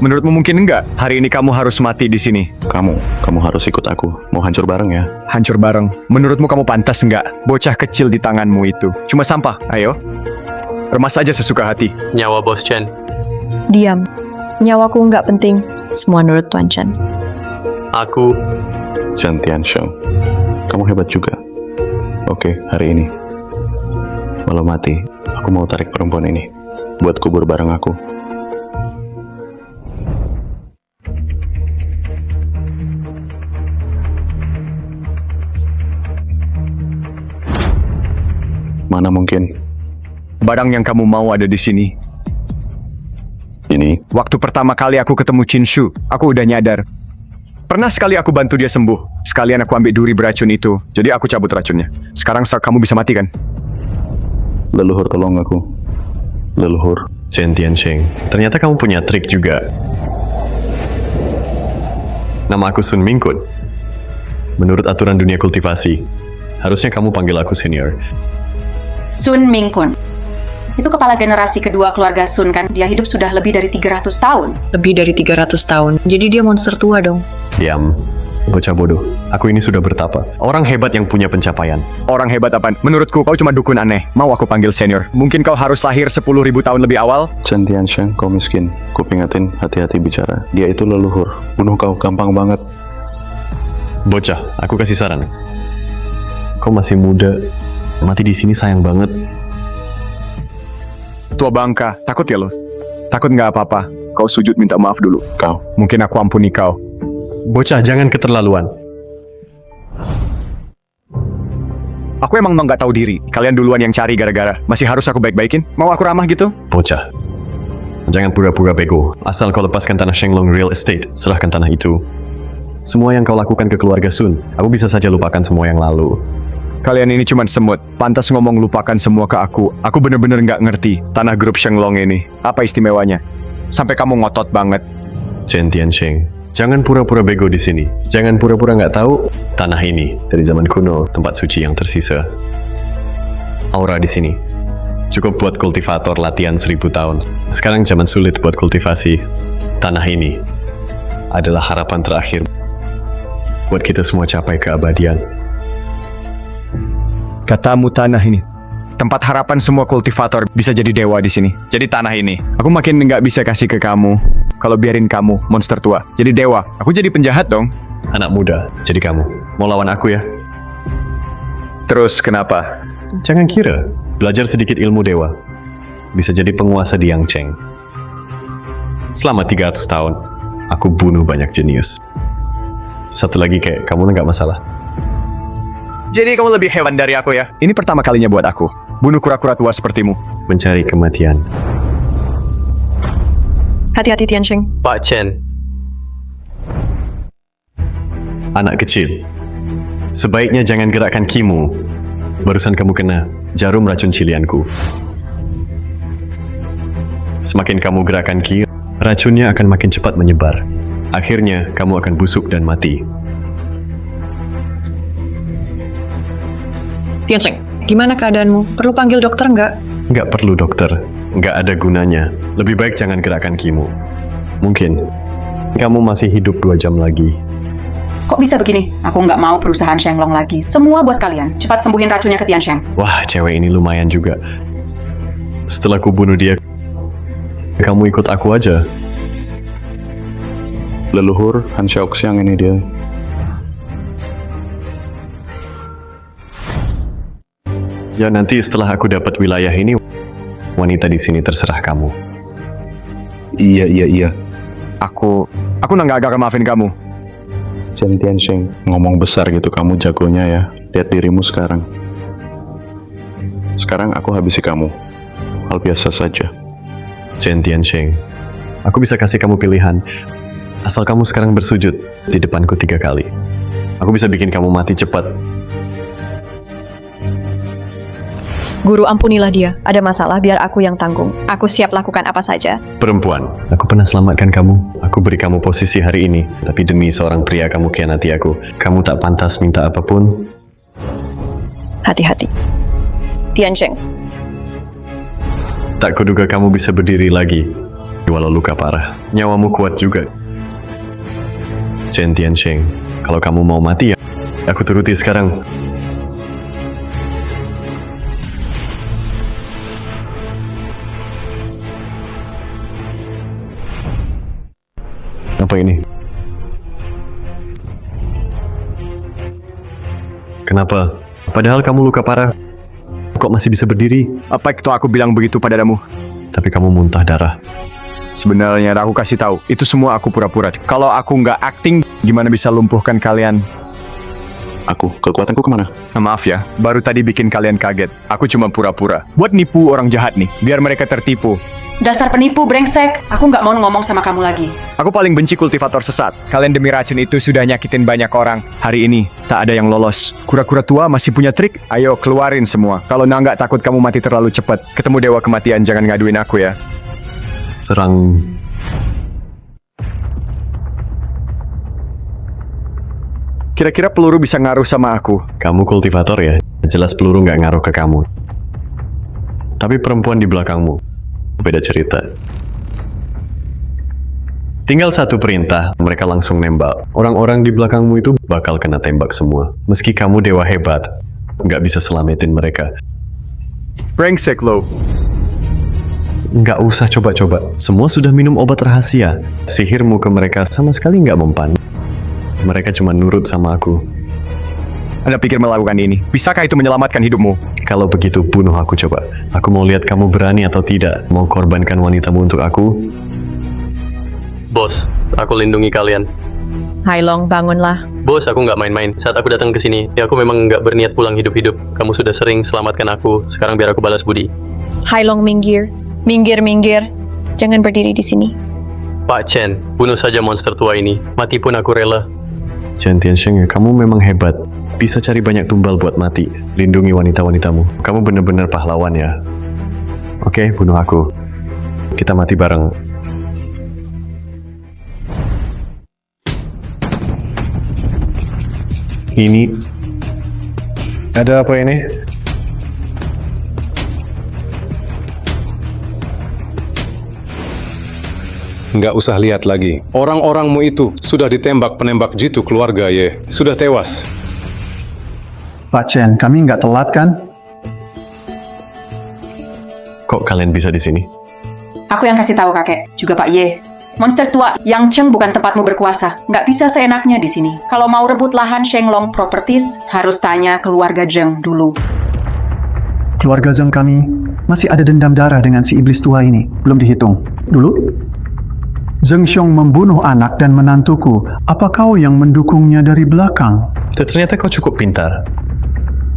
Menurutmu mungkin enggak? Hari ini kamu harus mati di sini. Kamu harus ikut aku. Mau hancur bareng ya? Hancur bareng. Menurutmu kamu pantas enggak? Bocah kecil di tanganmu itu. Cuma sampah, ayo. Remas aja sesuka hati. nyawa Bos Chen. Diam. Nyawaku nggak penting. Semua nurut Tuan Chen. Aku, Chen Tiansheng, kamu hebat juga. Oke, hari ini walau mati, aku mau tarik perempuan ini buat kubur bareng aku. Mana mungkin? Barang yang kamu mau ada di sini. Ini. Waktu pertama kali aku ketemu Qinshu, aku udah nyadar. Pernah sekali aku bantu dia sembuh. Sekalian aku ambil duri beracun itu. Jadi aku cabut racunnya. Sekarang kamu bisa mati kan? Leluhur tolong aku. Leluhur. Chen Tiansheng, ternyata kamu punya trik juga. Nama aku Sun Mingkun. Menurut aturan dunia kultivasi, harusnya kamu panggil aku senior. Sun Mingkun. Itu kepala generasi kedua keluarga Sun kan? Dia hidup sudah lebih dari 300 tahun. Lebih dari 300 tahun. Jadi dia monster tua dong. Diam, bocah bodoh. Aku ini sudah bertapa. Orang hebat yang punya pencapaian. Orang hebat apaan? Menurutku kau cuma dukun aneh. Mau aku panggil senior? Mungkin kau harus lahir 10.000 tahun lebih awal? Chen Tiansheng, kau miskin. Ku peringatin, hati-hati bicara. Dia itu leluhur. Bunuh kau gampang banget. Bocah, aku kasih saran. Kau masih muda. Mati di sini sayang banget. Tua bangka, takut ya lo? Takut nggak apa-apa. Kau sujud minta maaf dulu. Kau. Mungkin aku ampuni kau. Bocah, jangan keterlaluan. Aku emang nggak tahu diri. Kalian duluan yang cari gara-gara. Masih harus aku baik-baikin? Mau aku ramah gitu? Bocah, jangan pura-pura bego. Asal kau lepaskan tanah Shenglong Real Estate, serahkan tanah itu. Semua yang kau lakukan ke keluarga Sun, aku bisa saja lupakan semua yang lalu. Kalian ini cuman semut. Pantas ngomong lupakan semua ke aku. Aku bener-bener nggak ngerti tanah grup Shenglong ini. Apa istimewanya? Sampai kamu ngotot banget. Chen Tiansheng, jangan pura-pura bego di sini. Jangan pura-pura nggak tahu tanah ini dari zaman kuno, tempat suci yang tersisa. Aura di sini cukup buat kultivator latihan 1000 tahun. Sekarang zaman sulit buat kultivasi. Tanah ini adalah harapan terakhir buat kita semua capai keabadian. Katamu tanah ini. Tempat harapan semua kultivator bisa jadi dewa di sini. Jadi tanah ini. Aku makin nggak bisa kasih ke kamu. Kalau biarin kamu, monster tua. Jadi dewa. Aku jadi penjahat dong. Anak muda, jadi kamu. Mau lawan aku ya? Terus kenapa? Jangan kira. Belajar sedikit ilmu dewa. Bisa jadi penguasa di Yangcheng. Selama 300 tahun, aku bunuh banyak jenius. Satu lagi kayak kamu nggak masalah. Jadi kamu lebih hewan dari aku ya? Ini pertama kalinya buat aku. Bunuh kura-kura tua sepertimu. Mencari kematian. Hati-hati Tiansheng. Pak Chen. Anak kecil. Sebaiknya jangan gerakkan kimu. Barusan kamu kena jarum racun cilianku. Semakin kamu gerakkan ki, racunnya akan makin cepat menyebar. Akhirnya kamu akan busuk dan mati. Tiansheng, gimana keadaanmu? Perlu panggil dokter nggak? Nggak perlu dokter. Nggak ada gunanya. Lebih baik jangan gerakkan kimu. Mungkin kamu masih hidup 2 jam lagi. Kok bisa begini? Aku nggak mau perusahaan Shenglong lagi. Semua buat kalian. Cepat sembuhin racunnya ke Tian Sheng. Wah, cewek ini lumayan juga. Setelah ku bunuh dia, kamu ikut aku aja. Leluhur Han Xiaoxiang ini dia. Ya nanti setelah aku dapat wilayah ini, wanita di sini terserah kamu. Iya. Aku nggak akan maafin kamu. Chen Tiansheng, ngomong besar gitu kamu jagonya ya. Lihat dirimu sekarang. Sekarang aku habisi kamu. Hal biasa saja. Chen Tiansheng, aku bisa kasih kamu pilihan. Asal kamu sekarang bersujud di depanku 3 kali. Aku bisa bikin kamu mati cepat. Guru, ampunilah dia. Ada masalah, biar aku yang tanggung. Aku siap lakukan apa saja. Perempuan, aku pernah selamatkan kamu. Aku beri kamu posisi hari ini. Tapi demi seorang pria kamu khianati aku. Kamu tak pantas minta apapun. Hati-hati. Tian Sheng. Tak kuduga kamu bisa berdiri lagi. Walau luka parah. Nyawamu kuat juga. Chen Tiansheng, kalau kamu mau mati ya, aku turuti sekarang. Apa ini? Kenapa? Padahal kamu luka parah, kok masih bisa berdiri? Apa itu aku bilang begitu padamu? Tapi kamu muntah darah. Sebenarnya aku kasih tahu, itu semua aku pura-pura. Kalau aku nggak acting, gimana bisa lumpuhkan kalian? Kekuatanku kemana? Maaf ya, baru tadi bikin kalian kaget. Aku cuma pura-pura. Buat nipu orang jahat nih, biar mereka tertipu. Dasar penipu, brengsek. Aku nggak mau ngomong sama kamu lagi. Aku paling benci kultivator sesat. Kalian demi racun itu sudah nyakitin banyak orang. Hari ini, tak ada yang lolos. Kura-kura tua masih punya trik? Ayo, keluarin semua. Kalau nggak takut kamu mati terlalu cepat. Ketemu Dewa Kematian, jangan ngaduin aku ya. Serang. Kira-kira peluru bisa ngaruh sama aku? Kamu kultivator ya? Jelas peluru nggak ngaruh ke kamu. Tapi perempuan di belakangmu, beda cerita. Tinggal satu perintah, mereka langsung nembak. Orang-orang di belakangmu itu bakal kena tembak semua. Meski kamu dewa hebat, nggak bisa selamatin mereka. Brengsek lo. Nggak usah coba-coba. Semua sudah minum obat rahasia. Sihirmu ke mereka sama sekali nggak mempan. Mereka cuma nurut sama aku. Anda pikir melakukan ini? Bisakah itu menyelamatkan hidupmu? Kalau begitu, bunuh aku coba. Aku mau lihat kamu berani atau tidak. Mau korbankan wanitamu untuk aku? Bos, aku lindungi kalian. Hai Long, bangunlah. Bos, aku nggak main-main. Saat aku datang ke sini, ya aku memang nggak berniat pulang hidup-hidup. Kamu sudah sering selamatkan aku. Sekarang biar aku balas budi. Hai Long, minggir. Minggir. Jangan berdiri di sini. Pak Chen, bunuh saja monster tua ini. Mati pun aku rela. Chen Tiansheng, kamu memang hebat. Bisa cari banyak tumbal buat mati. Lindungi wanita-wanitamu. Kamu benar-benar pahlawan ya. Oke, bunuh aku. Kita mati bareng. Ini... Ada apa ini? Nggak usah lihat lagi. Orang-orangmu itu sudah ditembak penembak jitu keluarga Ye. Sudah tewas. Pak Chen, kami nggak telat kan? Kok kalian bisa di sini? Aku yang kasih tahu kakek, juga Pak Ye. Monster tua, Yang Cheng bukan tempatmu berkuasa. Nggak bisa seenaknya di sini. Kalau mau rebut lahan Shenglong Properties, harus tanya keluarga Zheng dulu. Keluarga Zheng kami masih ada dendam darah dengan si iblis tua ini. Belum dihitung. Dulu, Zheng Xiong membunuh anak dan menantuku. Apa kau yang mendukungnya dari belakang? Ternyata kau cukup pintar.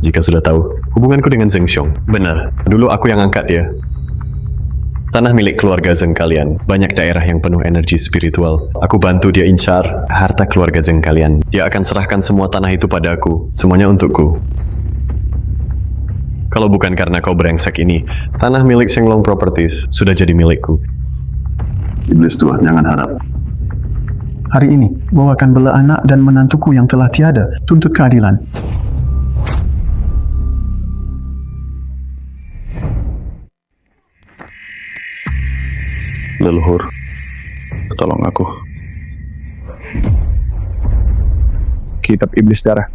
Jika sudah tahu, hubunganku dengan Zheng Xiong. Benar, dulu aku yang angkat dia. Tanah milik keluarga Zheng kalian. Banyak daerah yang penuh energi spiritual. Aku bantu dia incar harta keluarga Zheng kalian. Dia akan serahkan semua tanah itu padaku. Semuanya untukku. Kalau bukan karena kau brengsek ini, tanah milik Shenglong Properties sudah jadi milikku. Iblis tua, jangan harap. Hari ini, bawakan bela anak dan menantuku yang telah tiada. Tuntut keadilan. Leluhur, tolong aku. kitab iblis darah.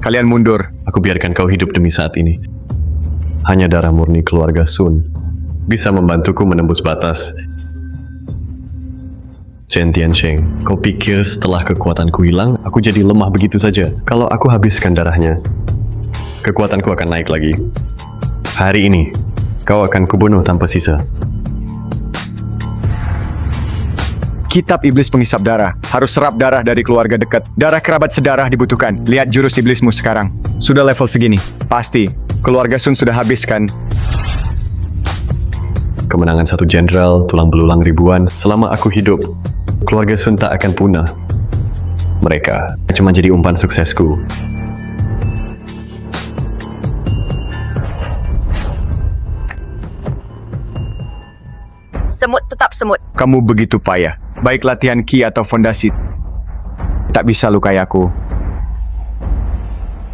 Kalian mundur. Aku biarkan kau hidup demi saat ini. Hanya darah murni keluarga Sun bisa membantuku menembus batas. Chen Tiansheng, kau pikir setelah kekuatanku hilang, aku jadi lemah begitu saja? Kalau aku habiskan darahnya, kekuatanku akan naik lagi. Hari ini, kau akan kubunuh tanpa sisa. Kitab iblis penghisap darah. Harus serap darah dari keluarga dekat. Darah kerabat sedarah dibutuhkan. Lihat jurus iblismu sekarang. Sudah level segini. Pasti. Keluarga Sun sudah habis kan? Kemenangan satu jenderal, tulang belulang ribuan. Selama aku hidup, keluarga Sun tak akan punah. Mereka cuma jadi umpan suksesku. Semut tetap semut. Kamu begitu payah. Baik latihan ki atau fondasi. Tak bisa lukai aku.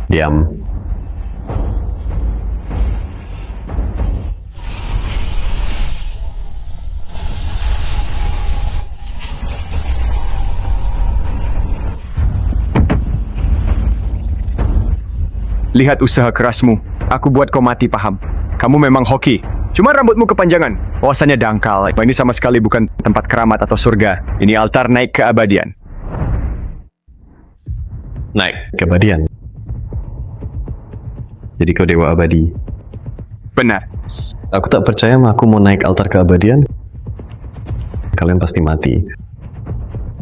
Diam. Lihat usaha kerasmu. Aku buat kau mati, paham? Kamu memang hoki. Cuma rambutmu kepanjangan. Wawasannya dangkal. Ini sama sekali bukan tempat keramat atau surga. Ini altar naik keabadian. Naik keabadian. Jadi kau dewa abadi. Benar. Aku tak percaya aku mau naik altar keabadian. Kalian pasti mati.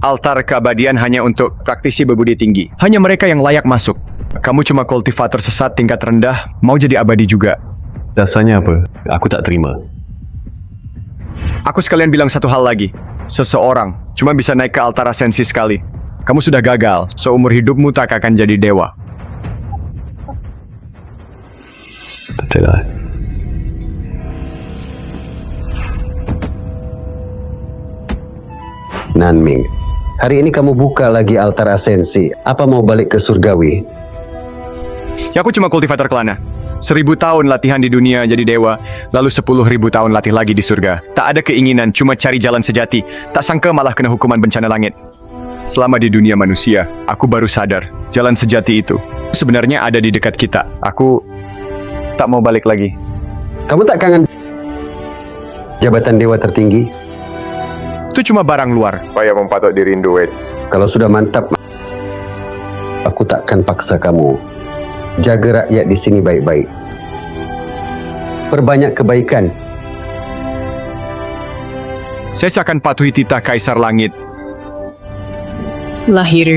Altar keabadian hanya untuk praktisi berbudi tinggi. Hanya mereka yang layak masuk. Kamu cuma kultivator sesat tingkat rendah, mau jadi abadi juga. Dasarnya apa? Aku tak terima. Aku sekalian bilang satu hal lagi. Seseorang cuma bisa naik ke altar asensi sekali. Kamu sudah gagal. Seumur hidupmu tak akan jadi dewa. Tidak. Nanming, hari ini kamu buka lagi altar asensi. Apa mau balik ke surgawi? Ya aku cuma kultivator kelana. 1000 tahun latihan di dunia jadi dewa, lalu 10.000 tahun latih lagi di surga. Tak ada keinginan, cuma cari jalan sejati. Tak sangka malah kena hukuman bencana langit. Selama di dunia manusia, aku baru sadar, jalan sejati itu sebenarnya ada di dekat kita. Aku tak mau balik lagi. Kamu tak kangen jabatan dewa tertinggi? Itu cuma barang luar. Supaya mempatok dirindu, Wade. Kalau sudah mantap, aku takkan paksa kamu. Jaga rakyat di sini baik-baik. Perbanyak kebaikan. Saya akan patuhi titah Kaisar Langit. Lahir